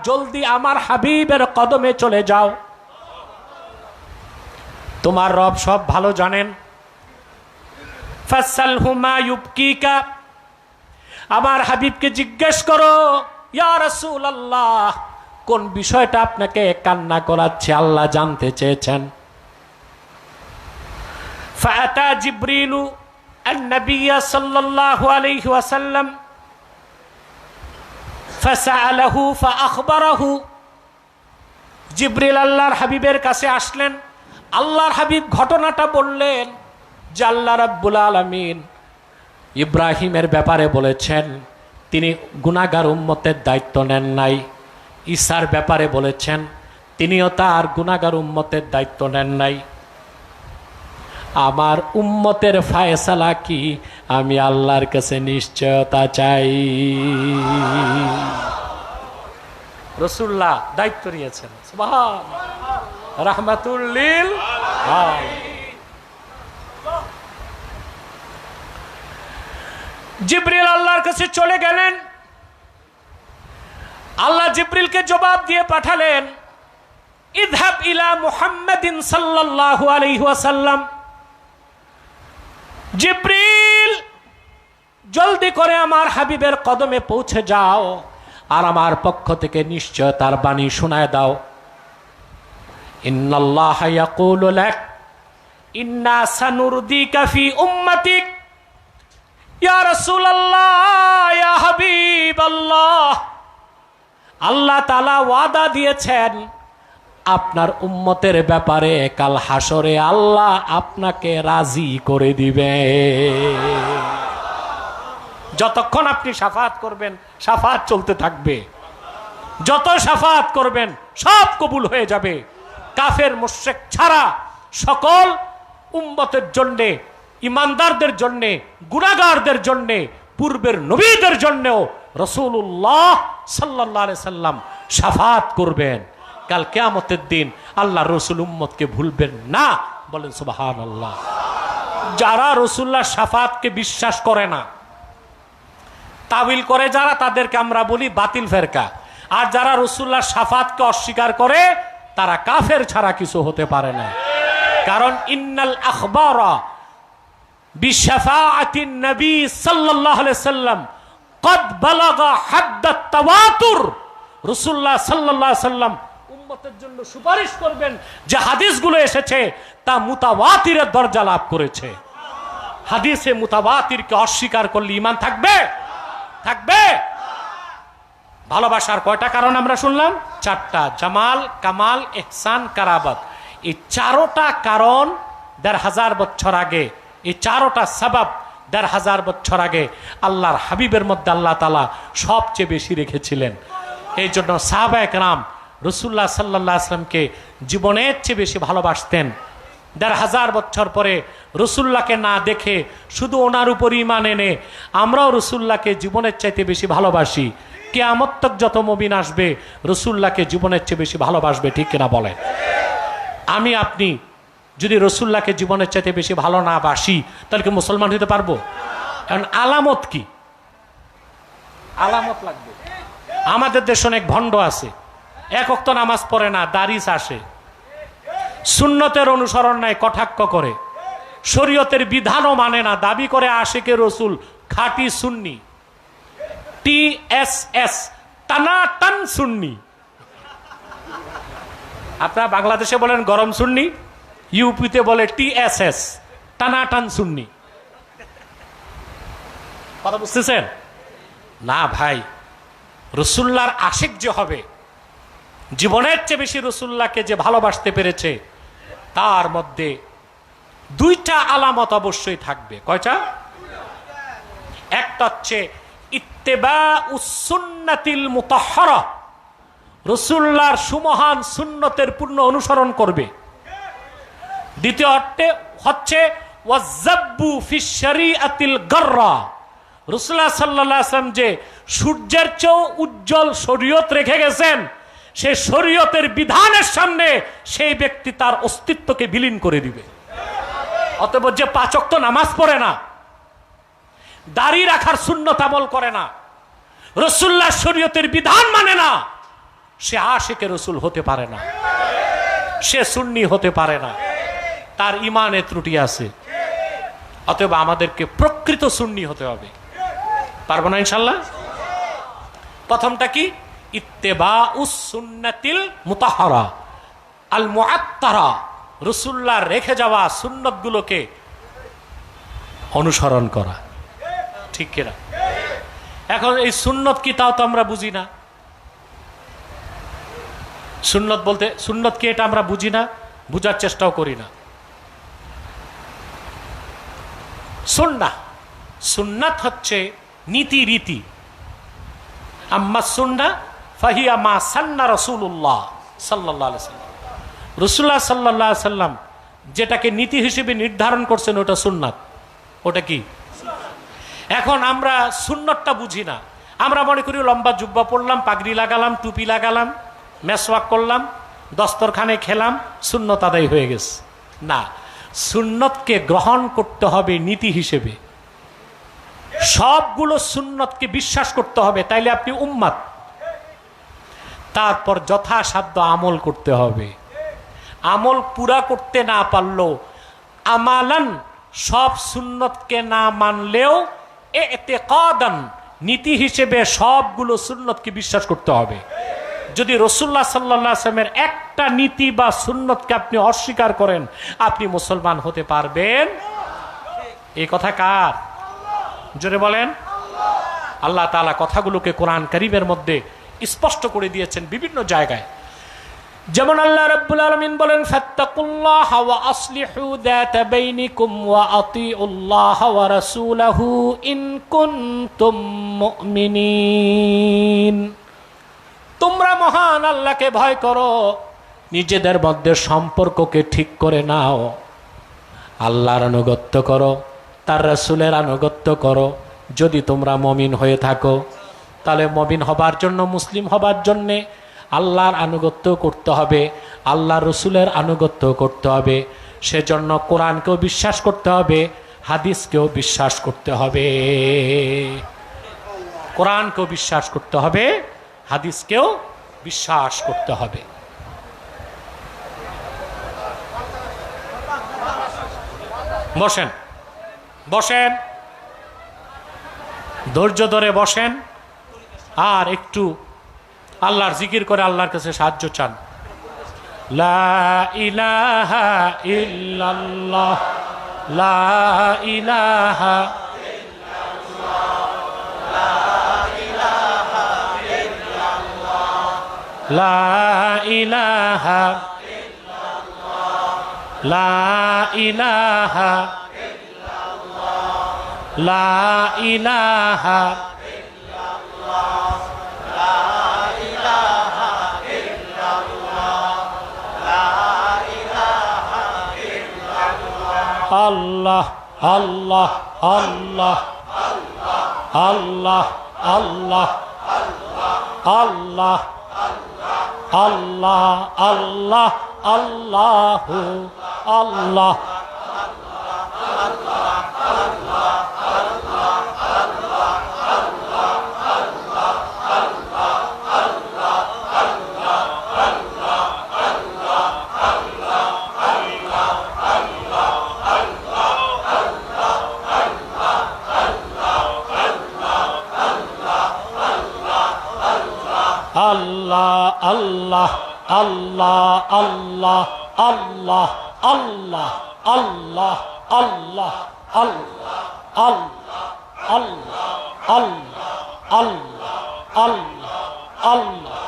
জলদি আমার হাবিবের কদমে চলে যাও, তোমার রব সব ভালো জানেন। ফাসালহু মা ইউবকিকা, আমার হাবিবকে জিজ্ঞেস করো, ইয়া রাসূলুল্লাহ, কোন বিষয়টা আপনাকে কান্না করাচ্ছে, আল্লাহ জানতে চেয়েছেন। ফাআতা জিবরিলু النبي صلى الله عليه وسلم فسأله فأخبره। জিবরিল আল্লাহর হাবিবের কাছে আসলেন, আল্লাহর হাবিব ঘটনাটা বললেন যে আল্লাহ রাব্বুল আলামিন ইব্রাহিমের ব্যাপারে বলেছেন তিনি গুনাহগার উম্মতের দায়িত্ব নেন নাই, ঈসার ব্যাপারে বলেছেন তিনিও তার গুনাহগার উম্মতের দায়িত্ব নেন নাই। আমার উম্মতের ফায়সালা কি, আমি আল্লাহর কাছে নিশ্চয়তা চাই। রাসূলুল্লাহ দায়িত্ব নিয়েছেন, সুবহানাল্লাহ, রাহমাতুল লিল আলামিন। জিবরিল আল্লাহর কাছে চলে গেলেন, আল্লাহ জিবরিলকে জবাব দিয়ে পাঠালেন, ইযহাব ইলা মুহাম্মাদিন সাল্লাল্লাহু আলাইহি ওয়াসাল্লাম। জিবরিল, জলদি করে আমার হাবিবের কদমে পৌঁছে যাও আর আমার পক্ষ থেকে নিশ্চয়তার বাণী শোনায় দাও। ইন্নাল্লাহা ইয়াকুলু লাক ইন্না সানুরদিকা ফি উম্মাতিক। ইয়া রাসূলুল্লাহ, ইয়া হাবিবাল্লাহ, আল্লাহ তাআলা ওয়াদা দিয়েছেন আপনার উম্মতের ব্যাপারে কাল হাসরে আল্লাহ আপনাকে রাজি করে দিবে। যতক্ষণ আপনি শাফাত করবেন শাফাত চলতে থাকবে, যত শাফাত করবেন সব কবুল হয়ে যাবে। কাফের মুশরিক ছাড়া সকল উম্মতের জন্যে, ইমানদারদের জন্যে, গুনাহগারদের জন্যে, পূর্বের নবীদের জন্যেও রাসূলুল্লাহ সাল্লাল্লাহু আলাইহি সাল্লাম শাফাত করবেন। কাল কিয়ামতের দিন আল্লাহ রসুল উম্মতকে ভুলবেন না, বলেন সুবহানাল্লাহ। যারা রাসূলুল্লাহর শাফাতকে বিশ্বাস করে না, তাবিল করে যারা, তাদেরকে আমরা বলি বাতিল ফেরকা। আর যারা রাসূলুল্লাহর শাফাতকে অস্বীকার করে তারা কাফের ছাড়া কিছু হতে পারে না। কারণ ইন্নাল আখবারা বিশাফাআতিন নবী সাল্লাল্লাহু আলাইহি সাল্লাম قد بلغ حد التواتر। রাসূলুল্লাহ সাল্লাল্লাহু আলাইহি সাল্লাম উম্মতের জন্য সুপারিশ করবেন, যে হাদিসগুলো এসেছে তা মুতাওয়াতিরের দরজা লাভ করেছে। হাদিসে মুতাওয়াতিরকে অস্বীকার করলে ঈমান থাকবে? থাকবে। ভালোবাসার কয়টা কারণ আমরা শুনলাম? চারটা। জামাল, কামাল, ইহসান, কারাবাত। এই চারোটা কারণ ১৫০০ বছর আগে, এই চারোটা সাবাব ১৫০০ বছর আগে আল্লাহর হাবিবের মধ্যে আল্লাহ তাআলা সবচেয়ে বেশি রেখেছিলেন। এই জন্য সাহাবায়ে কেরাম রাসূলুল্লাহ সাল্লাল্লাহু আলাইহি ওয়াসাল্লামকে জীবনের চেয়ে বেশি ভালোবাসতেন। ১৫০০ বছর পরে রসুল্লাহকে না দেখে শুধু ওনার উপর ঈমান এনে আমরাও রসুল্লাহকে জীবনের চাইতে বেশি ভালোবাসি। কিয়ামত তক যত মুমিন আসবে রসুল্লাহকে জীবনের চেয়ে বেশি ভালোবাসবে, ঠিক কিনা বলেন? আমি আপনি যদি রসুল্লাহকে জীবনের চাইতে বেশি ভালো না বাসি তাহলে কি মুসলমান হতে পারবো? কারণ আলামত কি? আলামত লাগবে। আমাদের দেশে অনেক ভণ্ড আছে, এক ওয়াক্ত নামাজ পড়ে না, দাড়িস আসে, সুন্নতের অনুসরণ নাই, কটাক্ষ করে, শরীয়তের বিধানও মানে না, দাবি করে আশিকে রসুল, খাঁটি সুন্নি, TSS, টানাটান সুন্নি। আপনারা বাংলাদেশে বলেন গরম সুন্নি, ইউপিতে বলে TSS, টানাটান সুন্নি। কথা বুঝতেছেন না ভাই? রসুল্লাহর আশিক যে হবে, জীবনের চেয়ে বেশি রসুল্লাহকে যে ভালোবাসতে পেরেছে, তার মধ্যে দুইটা আলামত অবশ্যই থাকবে। কয়টা? একটা হচ্ছে ইত্তেবাউস সুন্নাতিল মুতাহহারা, রসুল্লাহর সুমহান সুন্নতের পূর্ণ অনুসরণ করবে। দ্বিতীয় হচ্ছে ওয়াজ্জাব্বু ফিশ শরীআতিল গাররা, রাসূলুল্লাহ সাল্লাল্লাহু আলাইহি ওয়াসাল্লাম যে সূর্যের চেয়েও উজ্জ্বল শরীয়ত রেখে গেছেন, সেই শরীয়তের বিধানের সামনে সেই ব্যক্তি তার অস্তিত্বকে বিলীন করে দিবে। অতএব যে ৫ ওয়াক্ত নামাজ পড়ে না, দাড়ি রাখার সুন্নত আমল করে না, রাসূলুল্লাহ শরীয়তের বিধান মানে না, সে আশিকে রসুল হতে পারে না, সে সুন্নি হতে পারে না, তার ইমানে ত্রুটি আছে। অতএব আমাদেরকে প্রকৃত সুন্নি হতে হবে। পারবো না ইনশাল্লাহ? প্রথমটা কি? ইত্তেবাউস সুন্নাতিল মুতাহহারা আল মুআত্তারা, রাসূলুল্লাহ রেখে যাওয়া সুন্নতগুলোকে অনুসরণ করা, ঠিক কিনা? এখন এই সুন্নত কি তাও তো আমরা বুঝি না। সুন্নত বলতে সুন্নত কি এটা আমরা বুঝি না, বুঝার চেষ্টাও করি না। সুন্নাত হচ্ছে নীতি রীতি। আম্মা সুন্নাহ ফাহিয়া মা সান্না রাসূলুল্লাহ সাল্লাল্লাহু আলাইহি ওয়াসাল্লাম, রাসূলুল্লাহ সাল্লাল্লাহু আলাইহি ওয়াসাল্লাম যেটাকে নীতি হিসেবে নির্ধারণ করছেন ওটা সুন্নাত। ওটা কি? এখন আমরা সুন্নতটা বুঝি না, আমরা মনে করি লম্বা জুব্বা পরলাম, পাগড়ি লাগালাম, টুপি লাগালাম, মেসওয়াক করলাম, দস্তরখানে খেলাম, সুন্নত আদায় হয়ে গেছে। না, সুন্নতকে গ্রহণ করতে হবে নীতি হিসেবে, সবগুলো সুন্নতকে বিশ্বাস করতে হবে, তাইলে আপনি উম্মাত। তারপর যথাসাধ্য আমল করতে হবে। আমল পুরা করতে না পারলেও আমালান, সব সুন্নতকে না মানলেও ইতিকাদান, নীতি হিসেবে সবগুলো সুন্নতকে বিশ্বাস করতে হবে। যদি রাসূলুল্লাহ সাল্লাল্লাহু আলাইহি ওয়াসাল্লামের একটা নীতি বা সুন্নতকে আপনি অস্বীকার করেন, আপনি মুসলমান হতে পারবেন? এই কথা কার? জোরে বলেন। আল্লাহ তাআলা কথাগুলোকে কোরআন কারীমের মধ্যে স্পষ্ট করে দিয়েছেন বিভিন্ন জায়গায়। যেমন আল্লাহ রাব্বুল আলামিন বলেন, ফাত্তাকুল্লাহা ওয়া আসলিহু যাতা বাইনিকুম ওয়া আতিউল্লাহা ওয়া রাসূলাহু ইন কুনতুম মুমিনিন। তোমরা মহান আল্লাহকে ভয় করো, নিজেদের মধ্যে সম্পর্ককে ঠিক করে নাও, আল্লাহর আনুগত্য করো, তার রাসূলের আনুগত্য করো। যদি তোমরা মুমিন হয়ে থাকো, তাহলে মুমিন হবার জন্য, মুসলিম হবার জন্যে আল্লাহর আনুগত্য করতে হবে, আল্লাহর রাসূলের আনুগত্য করতে হবে। সেজন্য কোরআনকেও বিশ্বাস করতে হবে, হাদিসকেও বিশ্বাস করতে হবে। কোরআনকেও বিশ্বাস করতে হবে, হাদিসকেও বিশ্বাস করতে হবে। বসেন বসেন, ধৈর্য ধরে বসেন, আর একটু আল্লাহর জিকির করে আল্লাহর কাছে সাহায্য চান। লা ইলাহা ইল্লাল্লাহ, লা ইলাহা ইল্লাল্লাহ, লা ইলাহা ইল্লাল্লাহ, লা ইলাহা ইল্লাল্লাহ, লা ইলাহা ইল্লাল্লাহ, লা ইলাহা ইল্লাল্লাহ, লা আল্লাহ আল্লাহ আল্লাহ আল্লাহ আল্লাহ আল্লাহ আল্লাহ আল্লাহ আল্লাহু আল্লাহ Allah, Allah, Allah, Allah, Allah, Allah, Allah, Allah, Allah, Allah, Allah, Allah, Allah.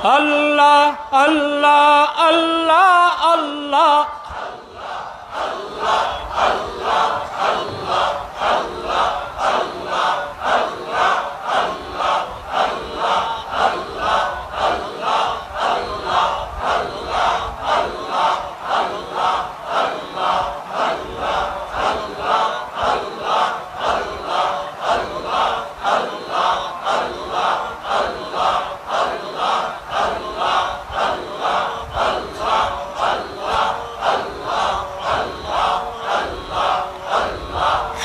Allah, Allah, Allah, Allah.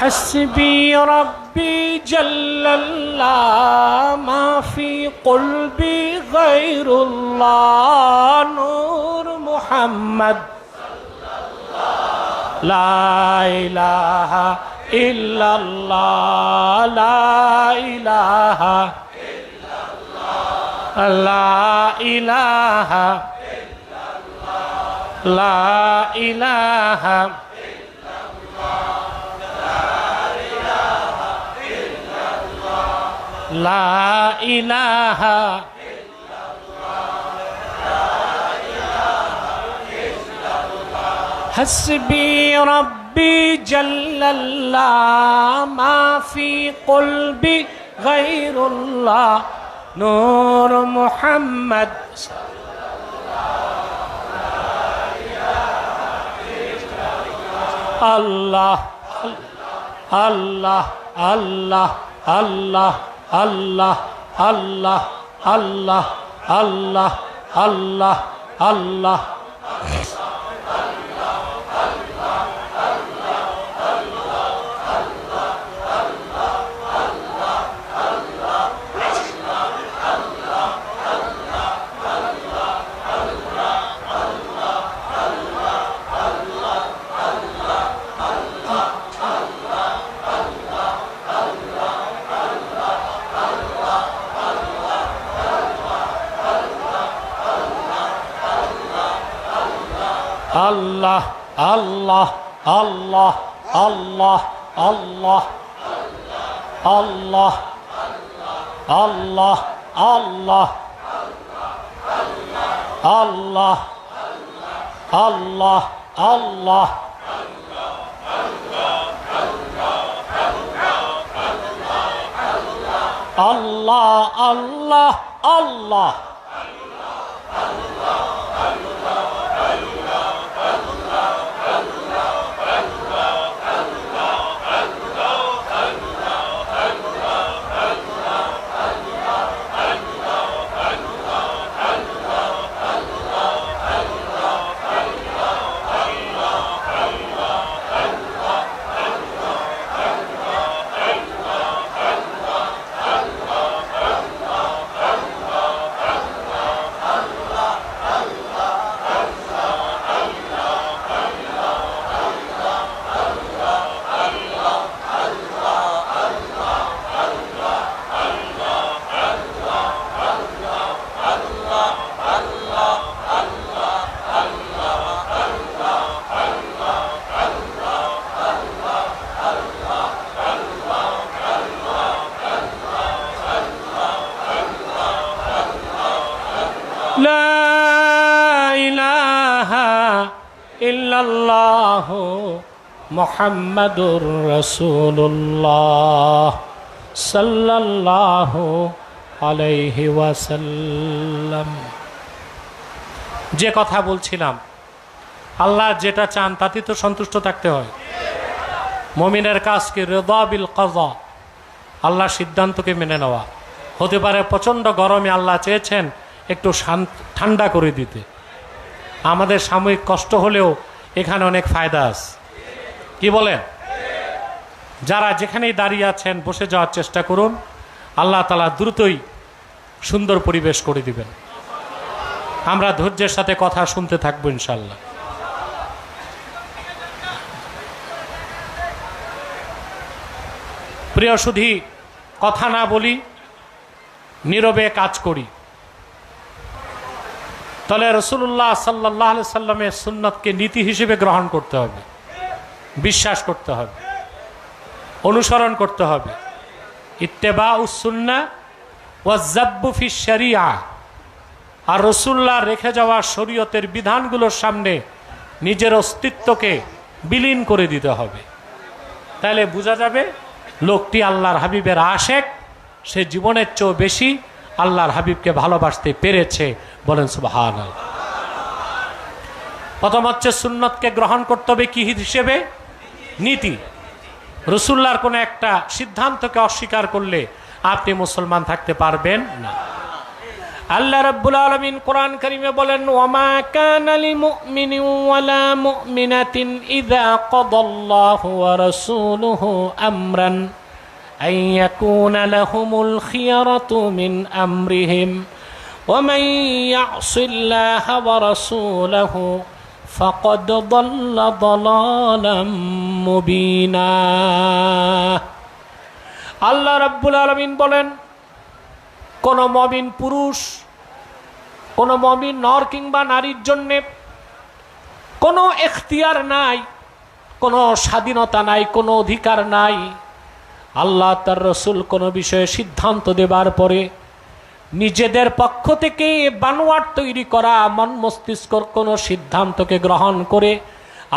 حسبي ربي جل الله ما في قلبي غير الله نور محمد لا إله إلا الله لا إله إلا الله لا إله إلا الله لا إله لا إله إلا الله حسبي ربي جل الله ما في قلبي غير الله نور محمد الله الله الله الله Allah, Allah, Allah, Allah, Allah, Allah. Allah, Allah, Allah, Allah, Allah, Allah, Allah, Allah, Allah, Allah, Allah. Allah, Allah, Allah. লা ইলাহা ইল্লাল্লাহ মুহাম্মাদুর রাসূলুল্লাহ সাল্লাল্লাহু আলাইহি ওয়াসাল্লাম। যে কথা বলছিলাম, আল্লাহ যেটা চান তাতে তো সন্তুষ্ট থাকতে হয়। মুমিনের কাজ কি? রিদা বিল কাযা, আল্লাহর সিদ্ধান্তকে মেনে নেওয়া। হতে পারে প্রচণ্ড গরমে আল্লাহ চেয়েছেন একটু ঠান্ডা করে দিতে। আমাদের সাময়িক কষ্ট হলেও এখানে অনেক ফায়দা আছে, কি বলেন? যারা যেখানেই দাঁড়িয়ে আছেন বসে যাওয়ার চেষ্টা করুন, আল্লাহ তাআলা দ্রুতই সুন্দর পরিবেশ করে দিবেন। আমরা ধৈর্যের সাথে কথা শুনতে থাকবো ইনশাল্লাহ। প্রিয় সুধী, কথা না বলি, নীরবে কাজ করি। তাহলে রাসূলুল্লাহ সাল্লাল্লাহু আলাইহি সাল্লামের সুন্নতকে নীতি হিসেবে গ্রহণ করতে হবে, বিশ্বাস করতে হবে, অনুসরণ করতে হবে। ইত্তেবাউস সুন্নাহ ওয়াজ্জাব্বু ফিশ শরিয়া, আর রাসূলুল্লাহ রেখে যাওয়া শরীয়তের বিধানগুলোর সামনে নিজের অস্তিত্বকে বিলীন করে দিতে হবে। তাহলে বোঝা যাবে লোকটি আল্লাহর হাবিবের আশেক, সে জীবনের চেয়েও বেশি আল্লাহর হাবিবকে ভালোবাসতে পেরেছে। বলেন সুবহানাল্লাহ। প্রথম হচ্ছে সুন্নতকে গ্রহণ করতে হবে কি হিসেবে? নীতি। রাসূলুল্লাহর কোনো একটা সিদ্ধান্তকে অস্বীকার করলে আপনি মুসলমান থাকতে পারবেন না। আল্লাহ রাব্বুল আলামিন কোরআন কারীমে বলেন, ওয়ামা কানা লিমুমিনিন ওয়ালা মুমিনাতিন ইযা কাদাল্লাহু ওয়া রাসূলুহু আমরান আন ইয়াকুনা লাহুমুল খিয়ারাতু মিন আমরিহিম ওয়া মান ইয়াসিল্লাহা ওয়া রাসূলাহু ফাকাদ দাল্লা দালালাম মুবিনা। আল্লাহ রাব্বুল আলামিন বলেন, কোন মুমিন পুরুষ, কোন মুমিন নর কিংবা নারীর জন্যে কোনো এখতিয়ার নাই, কোনো স্বাধীনতা নাই, কোনো অধিকার নাই। আল্লাহ তার রসুল কোনো বিষয়ে সিদ্ধান্ত দেবার পরে নিজেদের পক্ষ থেকে বানোয়াট তৈরি করা মন মস্তিষ্কর কোনো সিদ্ধান্তকে গ্রহণ করে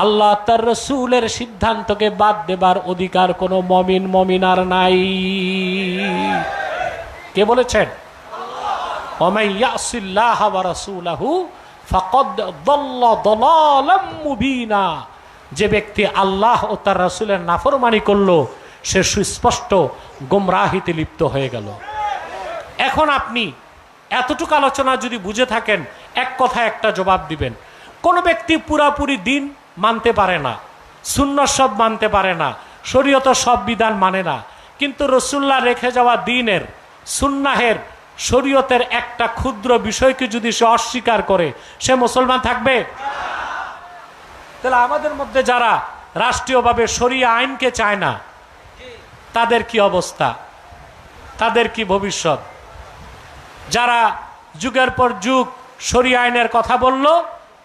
আল্লাহ তার রসুলের সিদ্ধান্তকে বাদ দেবার অধিকার কোনো মুমিন মুমিনার নাই। কে বলেছেন? ওয়ামান ইয়াসিল্লাহা ওয়া রাসূলাহু ফাকাদ দাল্লা দালালাম মুবিনা। যে ব্যক্তি আল্লাহ ও তার রাসূলের নাফরমানি করলো সে সুস্পষ্ট গোমরাহিতে লিপ্ত হয়ে গেল। এখন আপনি এতটুকু আলোচনা যদি বুঝে থাকেন, এক কথায় একটা জবাব দিবেন। কোন ব্যক্তি পুরাপুরি দিন মানতে পারে না, সুন্নাহ সব মানতে পারে না, শরীয়ত সব বিধান মানে না, কিন্তু রাসূলুল্লাহ রেখে যাওয়া দ্বীনের, সুন্নাহের, শরীয়তের একটা ক্ষুদ্র বিষয়কে যদি সে অস্বীকার করে, সে মুসলমান থাকবে? তাহলে আমাদের মধ্যে যারা রাষ্ট্রীয়ভাবে শরিয়া আইনকে চায় না, তাদের কি অবস্থা, তাদের কি ভবিষ্যৎ? যারা যুগের পর যুগ শরিয়া আইনের কথা বলল,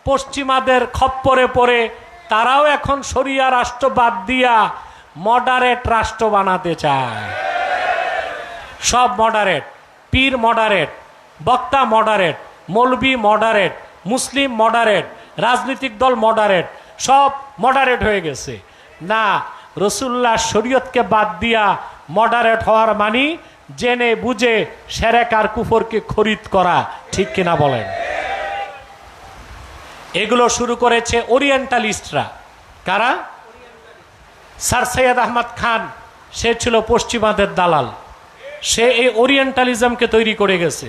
পশ্চিমাদের খপ্পরে পড়ে তারাও এখন শরিয়া রাষ্ট্র বাদ দিয়া মডারেট রাষ্ট্র বানাতে চায়। সব মডারেট, পীর মডারেট, বক্তা মডারেট, মৌলবি মডারেট, মুসলিম মডারেট, রাজনৈতিক দল মডারেট, সব মডারেট হয়ে গেছে। না, রাসূলুল্লাহ শরীয়তকে বাদ দিয়া মডারেট হওয়ার মানে জেনে বুঝে শিরক আর কুফরকে খরিদ করা, ঠিক কিনা বলেন? এগুলো শুরু করেছে ওরিয়েন্টালিস্টরা। কারা? স্যার সৈয়দ আহমদ খান, সে ছিল পশ্চিমাদের দালাল। সে এই ওরিয়েন্টালিজমকে তৈরি করে গেছে।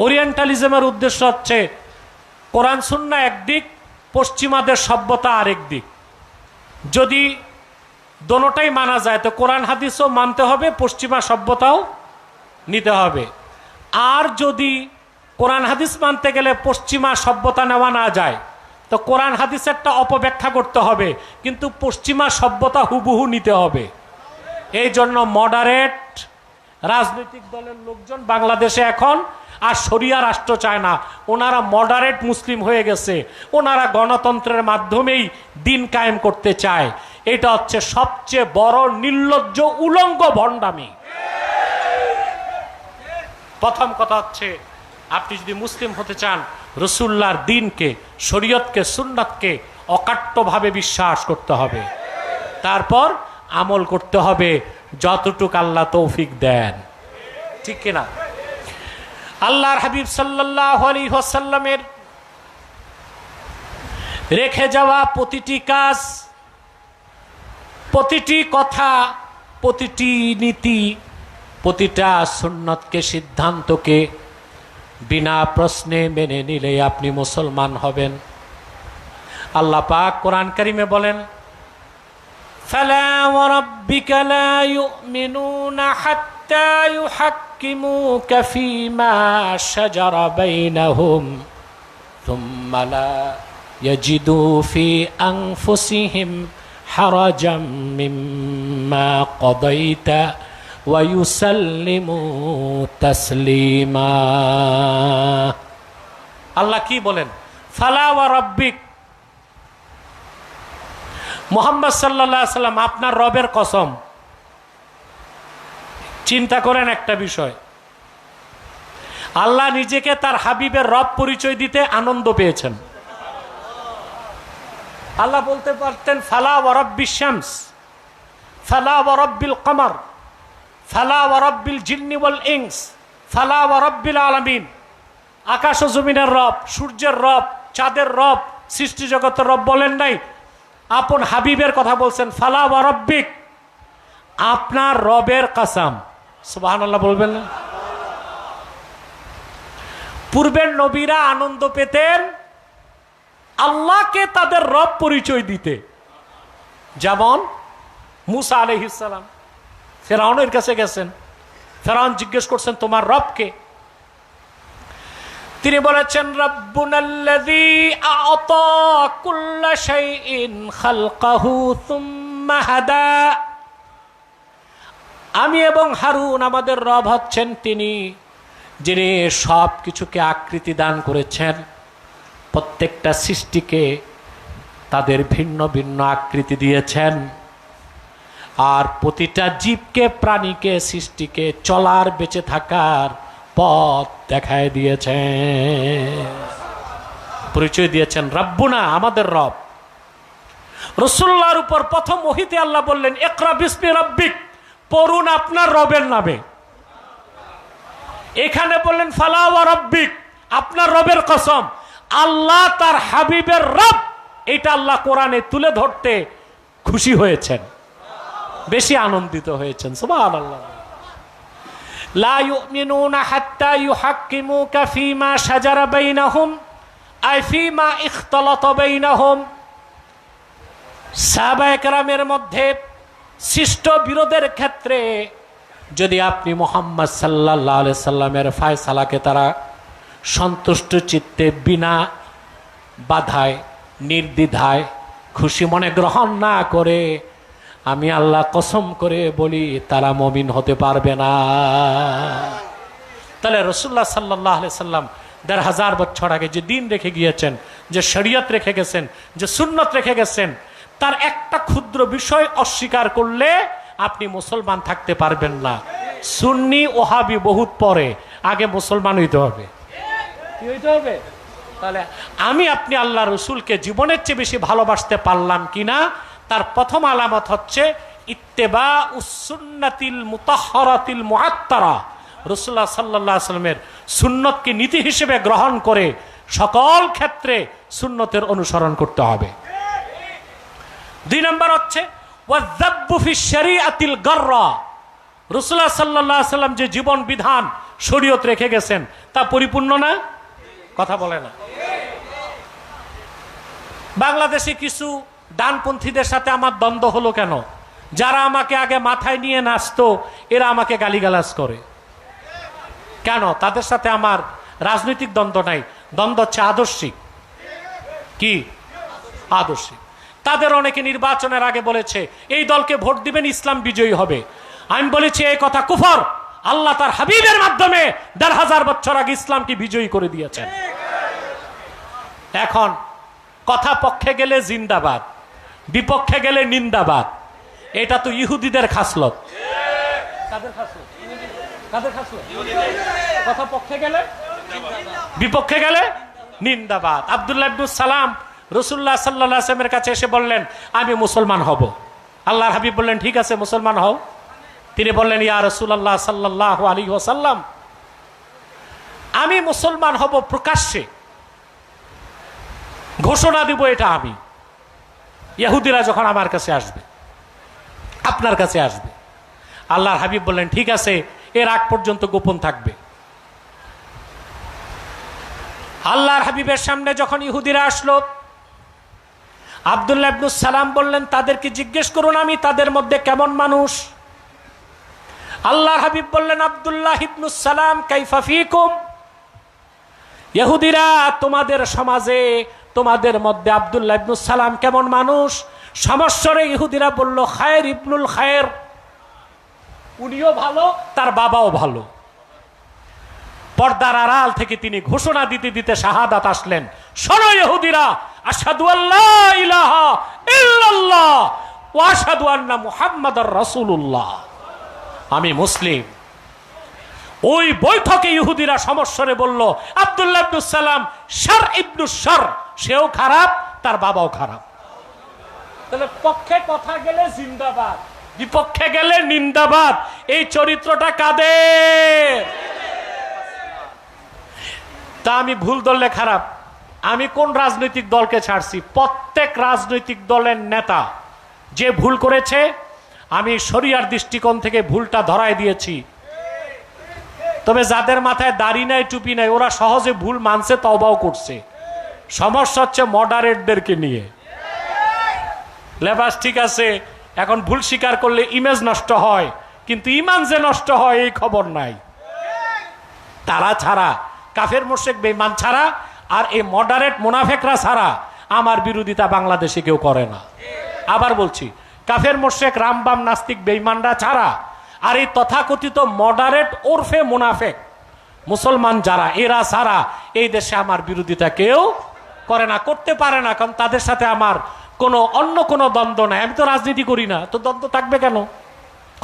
ওরিয়েন্টালিজমের উদ্দেশ্য হচ্ছে কোরআন সুন্নাহ একদিক, পশ্চিমাদের সভ্যতা আরেক দিক। যদি দোনোটাই মানা যায় তো কোরআন হাদিসও মানতে হবে, পশ্চিমা সভ্যতাও নিতে হবে। আর যদি কোরআন হাদিস মানতে গেলে পশ্চিমা সভ্যতা নেওয়া না যায় তো কোরআন হাদিসেরটা অপব্যাখ্যা করতে হবে, কিন্তু পশ্চিমা সভ্যতা হুবহু নিতে হবে। এই জন্য মডারেট রাজনৈতিক দলের লোকজন বাংলাদেশে এখন আর শরিয়া রাষ্ট্র চায় না, ওনারা মডারেট মুসলিম হয়ে গেছে। ওনারা গণতন্ত্রের মাধ্যমেই দিন কায়েম করতে চায়। এটা হচ্ছে সবচেয়ে বড় নির্লজ্জ উলঙ্গ ভণ্ডামি। প্রথম কথা হচ্ছে আপনি যদি মুসলিম হতে চান, রসুল্লাহর দ্বীনকে, শরীয়তকে, সুন্নাতকে অকাট্যভাবে বিশ্বাস করতে হবে, তারপর আমল করতে হবে যতটুক আল্লাহ তৌফিক দেন, ঠিক কিনা? আল্লাহর হাবিব সাল্লাল্লাহু আলাইহি ওয়াসাল্লামের রেখে যাওয়া প্রতিটি কাজ, প্রতিটি কথা, প্রতিটি নীতি, প্রতিটা সুন্নতকে, সিদ্ধান্তকে বিনা প্রশ্নে মেনে নিলে আপনি মুসলমান হবেন। আল্লাহ পাক কোরআন কারিমে বলেন, ফালা ওয়ারাব্বিকা লা ইউমিনুনা হাত্তা ইউহাক্কিমুকা ফীমা শাজারা বাইনাহুম থুম্মা লা ইয়াজিদু ফি আনফুসিহিম হারাজাম মিম্মা কাদাইতা ওয়া ইউসাল্লিমু তাসলিমা। আল্লাহ কি বলেন? ফালা ওয়া রাব্বিক, মুহাম্মদ সাল্লাল্লাহু আলাইহি সাল্লাম আপনার রবের কসম। চিন্তা করেন একটা বিষয়, আল্লাহ নিজেকে তার হাবিবের রব পরিচয় দিতে আনন্দ পেয়েছেন। আল্লাহ বলতে পারতেন ফালা ওয়া রাব্বিশ শামস, ফালা ওয়া রাব্বিল কমর, ফালা ওয়া রাব্বিল জিন্নি ওয়াল ইনস, ফালা ওয়া রাব্বিল আলামিন। আকাশ ও জমিনের রব, সূর্যের রব, চাঁদের রব, সৃষ্টি জগতের রব বলেন নাই, আপন হাবিবের কথা বলছেন ফালা ওয়া রাব্বিক, আপনার রবের কসম। সুবহানাল্লাহ বলবেন না? পূর্বের নবীরা আনন্দ পেতেন আল্লাহকে তাদের রব পরিচয় দিতে। যেমন মুসা আলাইহিস সালাম ফেরাউনের কাছে গেছেন, ফেরাউন জিজ্ঞেস করছেন তোমার রবকে? তিনি বলেছেন রাব্বুনাল্লাযী আ'তা কুল্লা শাইইন খালকাহু সুম্মা হাদা। আমি এবং হারুন আমাদের রব হচ্ছেন তিনি যিনি সব কিছুকে আকৃতি দান করেছেন, প্রত্যেকটা সৃষ্টিকে তাদের ভিন্ন ভিন্ন আকৃতি দিয়েছেন, আর প্রতিটা জীবকে, প্রাণীকে, সৃষ্টিকে চলার, বেঁচে থাকার পথ দেখায় দিয়েছেন, পরিচয় দিয়েছেন রাব্বুনা, আমাদের রব। রাসূলুল্লাহর উপর প্রথম ওহীতে আল্লাহ বললেন ইকরা বিসমি রাব্বিক, পড়ুন আপনার রবের নামে। এখানে বললেন ফালা ওয়া রাব্বিক, আপনার রবের কসম। আল্লাহ তার হাবিবের রব, এটা আল্লাহ কোরআনে তুলে ধরতে খুশি হয়েছেন, বেশি আনন্দিত হয়েছেন। সুবহানাল্লাহ। লা ইউমিনুনা হাত্তা ইউহাক্কিমুকা ফীমা শাজারা বাইনাহুম আই ফীমা ইখতালাতা বাইনাহুম। সাহাবায়ে কেরামের মধ্যে সৃষ্ট বিরোধের ক্ষেত্রে যদি আপনি মুহাম্মদ সাল্লাল্লাহু আলাইহি সাল্লামের ফয়সালাকে তারা সন্তুষ্ট চিত্তে বিনা বাধায়, নির্দ্বিধায়, খুশি মনে গ্রহণ না করে, আমি আল্লাহ কসম করে বলি তারা মুমিন হতে পারবে না। তাহলে রাসূলুল্লাহ সাল্লাল্লাহু আলাইহি সাল্লাম ১৫০০ বছর আগে যে দিন রেখে গিয়েছেন, যে শরীয়ত রেখে গেছেন, যে সুন্নত রেখে গেছেন, তার একটা ক্ষুদ্র বিষয় অস্বীকার করলে আপনি মুসলমান থাকতে পারবেন না। সুন্নি ওহাবি বহুত পরে, আগে মুসলমান হইতে হবে। কি হইতে হবে? তাহলে আমি আপনি আল্লাহ রসুলকে জীবনের চেয়ে বেশি ভালোবাসতে পারলাম কিনা, তার প্রথম আলামত হচ্ছে ইত্তেবা উস-সুন্নাতিল মুতাহহারাতিল মুআত্তারা। রাসূলুল্লাহ সাল্লাল্লাহু আলাইহি ওয়াসাল্লামের সুন্নতকে নীতি হিসেবে গ্রহণ করে সকল ক্ষেত্রে সুন্নতের অনুসরণ করতে হবে। ২ নম্বর হচ্ছে ওয়াযাব্বু ফিশ শরীআতিল গাররা। রাসূলুল্লাহ সাল্লাল্লাহু আলাইহি ওয়াসাল্লাম যে জীবন বিধান শরীয়ত রেখে গেছেন তা পরিপূর্ণ না? কথা বলে না। বাংলাদেশে কিছু ডানপন্থীদের সাথে আমার দ্বন্দ্ব হলো কেন? যারা আমাকে আগে মাথায় নিয়ে নাচতো এরা আমাকে গালিগালাজ করে কেন? তাদের সাথে আমার রাজনৈতিক দ্বন্দ্ব নাই, দ্বন্দ্ব হচ্ছে আদর্শিক। কি আদর্শিক? তাদের অনেকে নির্বাচনের আগে বলেছে এই দলকে ভোট দিবেন, ইসলাম বিজয়ী হবে। আমি বলেছি এই কথা কুফর। আল্লাহ তার হাবিবের মাধ্যমে ১৫০০ বছর আগে ইসলামকে বিজয়ী করে দিয়েছেন। এখন কথা পক্ষে গেলে জিন্দাবাদ, বিপক্ষে গেলে নিন্দাবাদ। এটা তো ইহুদিদের খাসলত। কাদের খাসলত? কাদের খাসলত? কথা পক্ষে গেলে বিপক্ষে গেলে নিন্দাবাদ। আব্দুল্লাহ ইবনে সালাম রাসূলুল্লাহ সাল্লাল্লাহু আলাইহি ওয়াসাল্লামের কাছে এসে বললেন, আমি মুসলমান হব। আল্লাহর হাবিব বললেন, ঠিক আছে মুসলমান হও। তিনি বললেন, ইয়া রাসূলুল্লাহ সাল্লাল্লাহু আলাইহি ওয়াসাল্লাম, আমি মুসলমান হব প্রকাশ্যে, ঘোষণা দিব এটা আমি। ইহুদিরা যখন আমার কাছে আসবে, আপনার কাছে আসবে। আল্লাহর হাবিব বললেন, ঠিক আছে, এর আগ পর্যন্ত গোপন থাকবে। আল্লাহর হাবিবের সামনে যখন ইহুদিরা আসলো, আব্দুল্লাহ ইবনে সালাম বললেন, তাদেরকে জিজ্ঞেস করুন আমি তাদের মধ্যে কেমন মানুষ। আল্লাহর হাবিব বললেন, আব্দুল্লাহ ইবনে সালাম কাইফা ফিকুম, ইহুদিরা তোমাদের সমাজে, তোমাদের মধ্যে আব্দুল্লাহ ইবনে সালাম কেমন মানুষ। সমস্বরে ইহুদিরা বলল, খায়ের ইবনুল খায়ের, উনিও ভালো, তার বাবাও ভালো। পর্দার আড়াল থেকে তিনি ঘোষণা দিতে দিতে শাহাদাত আসলেন, শোনো ইহুদিরা, আশহাদু আল্লা ইলাহা ইল্লাল্লাহ ওয়া আশহাদু আন্না মুহাম্মাদার রাসূলুল্লাহ, আমি মুসলিম। ওই বৈঠকে ইহুদিরা সমস্বরে বলল, আব্দুল্লাহ ইবনে সালাম শার ইবনু শার, সেও খারাপ, তার বাবাও খারাপ। তাহলে পক্ষে কথা গেলে জিন্দাবাদ, বিপক্ষে গেলে নিন্দাবাদ। এই চরিত্রটা কাদের? তা আমি ভুল ধরলে খারাপ। আমি কোন রাজনৈতিক দলকে ছাড়ছি? প্রত্যেক রাজনৈতিক দলের নেতা যে ভুল করেছে, আমি শরিয়ার দৃষ্টিকোণ থেকে ভুলটা ধরায় দিয়েছি। তবে যাদের মাথায় দাড়ি নাই, টুপি নাই, ওরা সহজে ভুল মানছে, তওবাও করছে। সমস্যা হচ্ছে মডারেটদেরকে নিয়ে। লেবাস ঠিক আছে, এখন ভুল স্বীকার করলে ইমেজ নষ্ট হয়, কিন্তু ইমান যে নষ্ট হয় এই খবর নাই। তারা ছাড়া, কাফের মুশরিক বেঈমান ছাড়া, আর এই মডারেট মুনাফিকরা ছাড়া আমার বিরোধিতা বাংলাদেশে কেউ করে না। আবার বলছি, কাফের মুশরিক রামবাম নাস্তিক বেঈমানরা ছাড়া, আর এই তথাকথিত মডারেট ওরফে মুনাফিক মুসলমান যারা, এরা ছাড়া এই দেশে আমার বিরোধিতা কেউ করে না, করতে পারে না। কারণ তাদের সাথে আমার কোনো অন্য কোনো দ্বন্দ্ব নাই। আমি তো রাজনীতি করি না, তো দ্বন্দ্ব থাকবে কেন?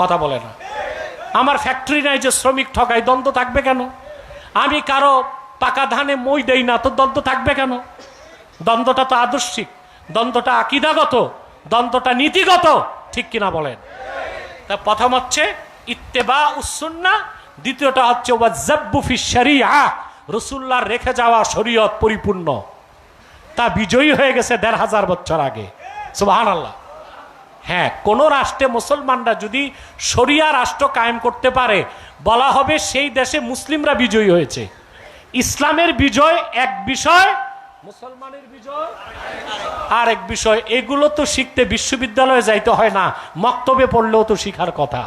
কথা বলে না। আমার ফ্যাক্টরি নাই যে শ্রমিক ঠকাই, দ্বন্দ্ব থাকবে কেন? আমি কারো পাকা ধানে মই দেই না, তো দ্বন্দ্ব থাকবে কেন? দ্বন্দ্বটা তো আদর্শিক, দ্বন্দ্বটা আকীদাগত, দ্বন্দ্বটা নীতিগত, ঠিক কিনা বলেন? তা প্রথম হচ্ছে ইত্তেবা উস-সুন্নাহ, দ্বিতীয়টা হচ্ছে ওয়াজ্জাবু ফিশ শরিয়া, রাসূলুল্লাহর রেখে যাওয়া শরীয়ত পরিপূর্ণ। তা বিজয়ী হয়ে গেছে ১৫০০ বছর আগে। সুবহানাল্লাহ। হ্যাঁ, কোন রাষ্ট্রে মুসলমানরা যদি শরিয়া রাষ্ট্র কায়েম করতে পারে, বলা হবে সেই দেশে মুসলিমরা বিজয়ী হয়েছে। ইসলামের বিজয় এক বিষয়, মুসলমানের বিজয় আর এক বিষয়। এগুলো তো শিখতে বিশ্ববিদ্যালয়ে যাইতে হয় না, মক্তবে পড়লেও তো শিখার কথা।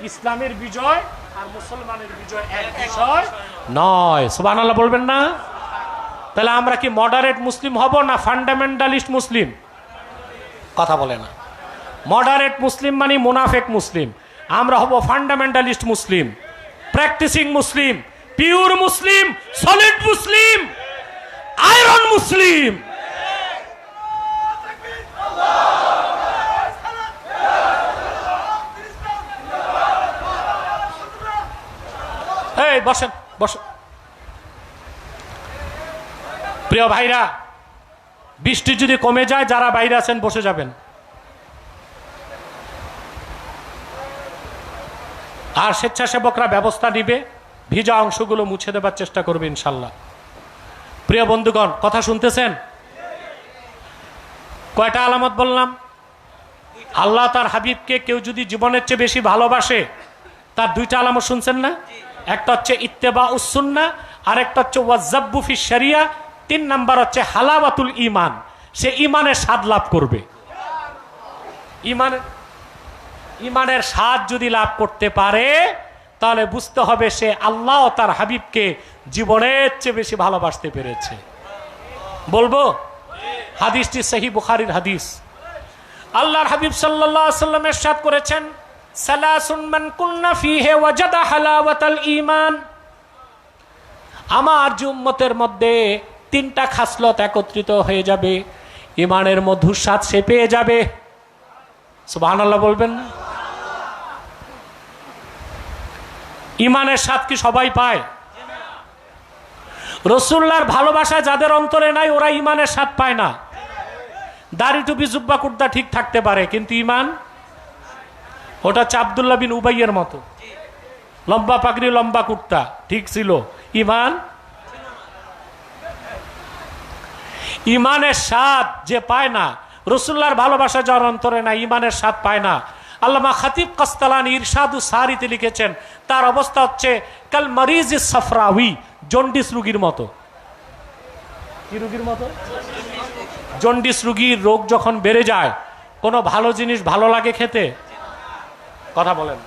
ইসলামের বিজয় আর মুসলমানের বিজয় এক বিষয় নয়। সুবহানাল্লাহ বলবেন না? তাহলে আমরা কি মডারেট মুসলিম হব না ফান্ডামেন্টালিস্ট মুসলিম? কথা বলে না। মডারেট মুসলিম মানে মুনাফিক মুসলিম, আমরা হব ফান্ডামেন্টালিস্ট মুসলিম, প্র্যাকটিসিং মুসলিম, পিওর মুসলিম, সলিড মুসলিম, আয়রন মুসলিম। এই বসেন, বসেন। প্রিয় ভাইরা, বৃষ্টি যদি কমে যায়, যারা বাইরে আছেন বসে যাবেন। আর স্বেচ্ছাসেবকরা ব্যবস্থা নিবে, ভিজা অংশগুলো মুছে দেবার চেষ্টা করবে ইনশাল্লাহ। প্রিয় বন্ধুগণ, কথা শুনতেছেন? কয়টা আলামত বললাম? আল্লাহ তার হাবিবকে কেউ যদি জীবনের চেয়ে বেশি ভালোবাসে, তার দুইটা আলামত শুনছেন না? একটা হচ্ছে ইত্তেবা উস-সুন্নাহ, আর একটা হচ্ছে ওয়াজ্জাবু ফিশ শরিয়া। ৩ নাম্বার হচ্ছে হালাওয়াতুল ঈমান, সে ঈমানের স্বাদ লাভ করবে। ঈমানের স্বাদ যদি লাভ করতে পারে, তাহলে বুঝতে হবে সে আল্লাহ ও তার হাবিবকে জীবনের চেয়ে বেশি ভালোবাসতে পেরেছে। বলবো? হাদিসটি সহিহ বুখারীর হাদিস। আল্লাহর হাবিব সাল্লাল্লাহু আলাইহি ওয়াসাল্লাম ইরশাদ করেছেন, সালাসুন মান কুন্না ফীহি ওয়াজাদা হালাওয়াতাল ঈমান। আমার যে উম্মতের মধ্যে 3টা খাসলত একত্রিত হয়ে যাবে, ঈমানের মধুর স্বাদ সে পেয়ে যাবে। সুবহানাল্লাহ বলবেন না? ঈমানের স্বাদ কি সবাই পায়? রসুল্লাহর ভালোবাসা যাদের অন্তরে নাই ওরা ইমানের স্বাদ পায় না। দাড়ি টুপি জুব্বা কুর্তা ঠিক থাকতে পারে, কিন্তু ইমান ওটা হচ্ছে আব্দুল্লাহ বিন উবাইয়ের মতো, লম্বা পাগড়ি লম্বা কুর্তা ঠিক ছিল, ইমান ইমানের স্বাদ যে পায় না, রসুল্লাহর ভালোবাসা যার অন্তরে না, ইমানের স্বাদ পায় না। আল্লামা খাতিব কাস্তালানি ইরশাদু সারিতে লিখেছেন তার অবস্থা হচ্ছে কাল মারিজ সাফরাউই, জন্ডিস রোগীর মতো। কি রোগীর মতো? জন্ডিস রোগীর রোগ যখন বেড়ে যায়, কোনো ভালো জিনিস ভালো লাগে খেতে? কথা বলেন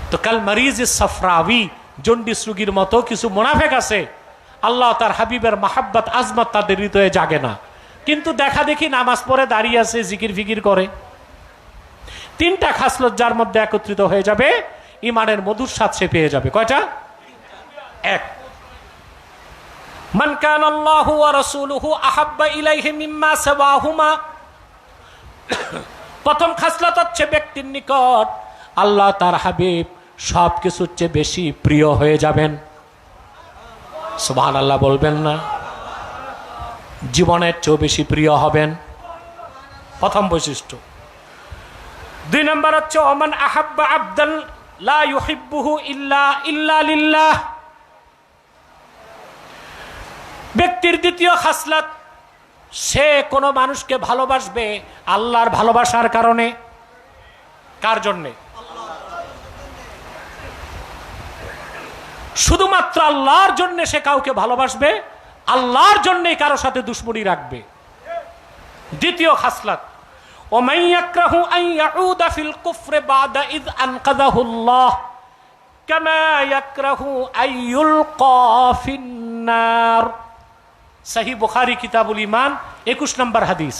তো। কাল মারিজ সাফরাউই, জন্ডিস রোগীর মতো কিছু মুনাফিক আছে, আল্লাহ তার হাবিবের মাহাব্বত আজমত তাদের হৃদয়ে জাগে না, কিন্তু দেখা দেখি নামাজ পড়ে দাঁড়িয়ে আছে, জিকির ফিকির করে। তিনটা খাসলত যার মধ্যে একত্রিত হয়ে যাবে, ইমানের মধুর স্বাদ সে পেয়ে যাবে। কয়টা? এক, মান কানা আল্লাহু ওয়া রাসূলুহু আহাব্বা ইলাইহি মিম্মা সাওয়াহুমা। প্রথম খাসলত হচ্ছে ব্যক্তির নিকট আল্লাহ তার হাবিব সবকিছুর চেয়ে বেশি প্রিয় হয়ে যাবেন। সুবহানাল্লাহ বলবেন না? জীবনের চেয়ে বেশি প্রিয় হবেন, প্রথম বৈশিষ্ট্য। দুই নম্বর হচ্ছে ওমান আহাব্বা আবদান লা ইউহিব্বুহু ইল্লা লিল্লাহ। ব্যক্তির দ্বিতীয় খাসলত, সে কোনো মানুষকে ভালোবাসবে আল্লাহর ভালোবাসার কারণে। কার জন্যে? শুধুমাত্র আল্লাহর জন্য সে কাউকে ভালোবাসবে, আল্লাহর জন্যই কারো সাথে দুশ্মনী রাখবে। দ্বিতীয় খাসলত, ওমান ইয়াকরাহু আন ইয়াউদা ফিল কুফরি বাদা ইয আনকাযাহুল্লাহ কামা ইয়াকরাহু আইয়ুলকা ফিন্নার। সহিহ বুখারী কিতাবুল ঈমান 21 নম্বর হাদিস।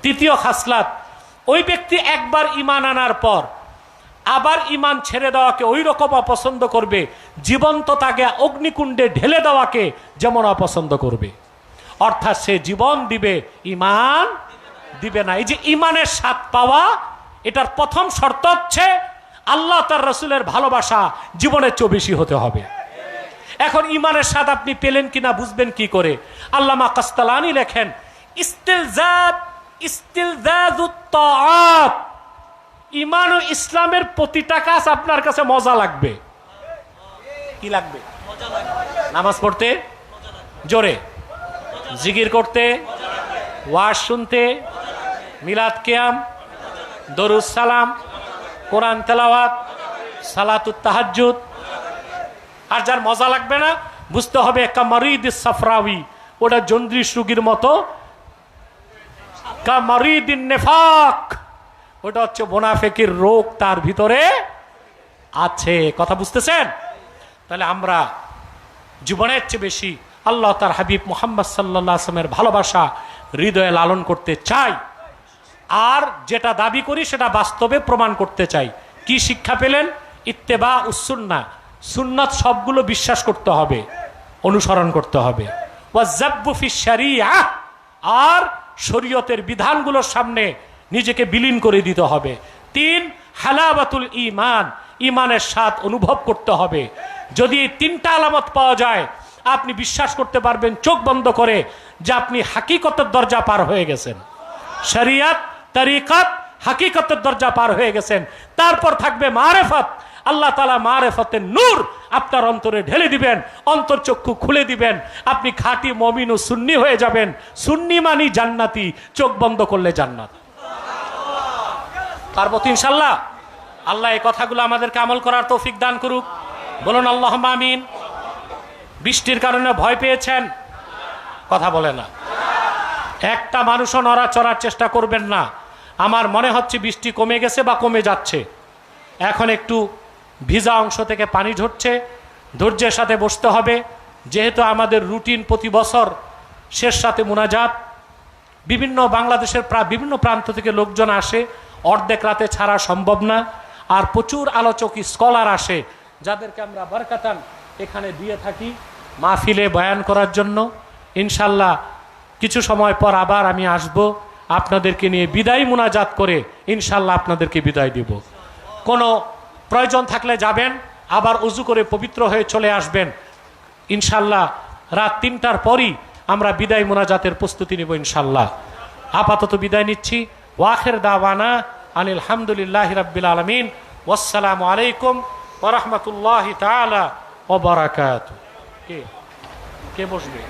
তৃতীয় খাসলত, ওই ব্যক্তি একবার ঈমান আনার পর আবার ঈমান ছেড়ে দেওয়াকে ওই রকম অপছন্দ করবে, জীবন্ত তাকে অগ্নিকুণ্ডে ঢেলে দেওয়াকে যেমন অপছন্দ করবে। অর্থাৎ সে জীবন দিবে, ঈমান দিবে না। এই যে ঈমানের স্বাদ পাওয়া, এটার প্রথম শর্ত হচ্ছে আল্লাহ তার রাসূলের ভালোবাসা জীবনের চেয়ে বেশি হতে হবে। এখন ঈমানের স্বাদ আপনি পেলেন কিনা বুঝবেন কি করে? আল্লামা কাস্তালানি লেখেন ইস্তিলজাজুত তাআত, ঈমান ও ইসলামের প্রতিটা কাজ আপনার কাছে মজা লাগবে। কি লাগবে? নামাজ পড়তে জোরে, জিকির করতে, ওয়াজ শুনতে, মিলাদ কিয়াম, দরুদ সালাম, কোরআন তেলাওয়াত, সালাতুত তাহাজ্জুদ। আর যার মজা লাগবে না, বুঝতে হবে কামারিদ সাফরাউই, ওটা জন্ডিস রোগীর মতো। কামারিদিন নেফাক, ওটা হচ্ছে মুনাফিকের রোগ তার ভিতরে আছে। কথা বুঝতেছেন? তাহলে আমরা জীবনের চেয়ে বেশি আল্লাহ তার হাবিব মুহাম্মদ সাল্লাল্লাহু আলাইহি ওয়াসাল্লামের ভালোবাসা হৃদয়ে লালন করতে চাই, আর যেটা দাবি করি সেটা বাস্তবে প্রমাণ করতে চাই। কি শিক্ষা পেলেন? ইত্তেবা উস-সুন্নাহ, সুন্নাত সবগুলো বিশ্বাস করতে হবে, অনুসরণ করতে হবে। ওয়াজ্জাবু ফিশ শারিআহ, আর শরীয়তের বিধানগুলোর সামনে নিজেকে বিলীন করে দিতে হবে। 3, হালাওয়াতুল ঈমান, ঈমানের স্বাদ অনুভব করতে হবে। যদি এই 3টা আলামত পাওয়া যায়, আপনি বিশ্বাস করতে পারবেন চোখ বন্ধ করে যে আপনি হাকিকতের দরজা পার হয়ে গেছেন। শরিয়ত, তরিকত, হাকিকতের দরজা পার হয়ে গেছেন। তারপর থাকবে মারেফত। আল্লাহ তাআলা মারেফতের নূর আপনার অন্তরে ঢেলে দিবেন, অন্তর্চক্ষু খুলে দিবেন, আপনি খাঁটি মুমিন ও সুন্নি হয়ে যাবেন। সুন্নি মানি জান্নাতি, চোখ বন্ধ করলে জান্নাত। পারবো তো ইনশাআল্লাহ? আল্লাহ এই কথাগুলো আমাদেরকে আমল করার তৌফিক দান করুক। বলুন আল্লাহুম্মা আমিন। বৃষ্টির কারণে ভয় পেয়েছেন? কথা বলে না। একটা মানুষও নড়াচড়ার চেষ্টা করবেন না। আমার মনে হচ্ছে বৃষ্টি কমে গেছে বা কমে যাচ্ছে। এখন একটু ভিজা অংশ থেকে পানি ঝরছে, ধৈর্যের সাথে বসতে হবে। যেহেতু আমাদের রুটিন প্রতি বছর শেষ সাথে মুনাজাত, বিভিন্ন বাংলাদেশের বিভিন্ন প্রান্ত থেকে লোকজন আসে, অর্ধেক রাতে ছাড়া সম্ভব না। আর প্রচুর আলোচক স্কলার আসে, যাদেরকে আমরা বরকাতান এখানে দিয়ে থাকি মাহফিলে বয়ান করার জন্য। ইনশাল্লাহ কিছু সময় পর আবার আমি আসব, আপনাদেরকে নিয়ে বিদায় মুনাজাত করে ইনশাল্লাহ আপনাদেরকে বিদায় দিব। কোনো প্রয়োজন থাকলে যাবেন, আবার উজু করে পবিত্র হয়ে চলে আসবেন। ইনশাল্লাহ রাত 3টার পরই আমরা বিদায় মোনাজাতের প্রস্তুতি নেব ইনশাল্লাহ। আপাতত বিদায় নিচ্ছি। ওয়াখির দাওয়ানা আনিল হামদুলিল্লাহি রাব্বিল আলামিন। ওয়াসসালামু আলাইকুম ওয়া রাহমাতুল্লাহি তাআলা ওয়া বারাকাতুহু। কে বসবে?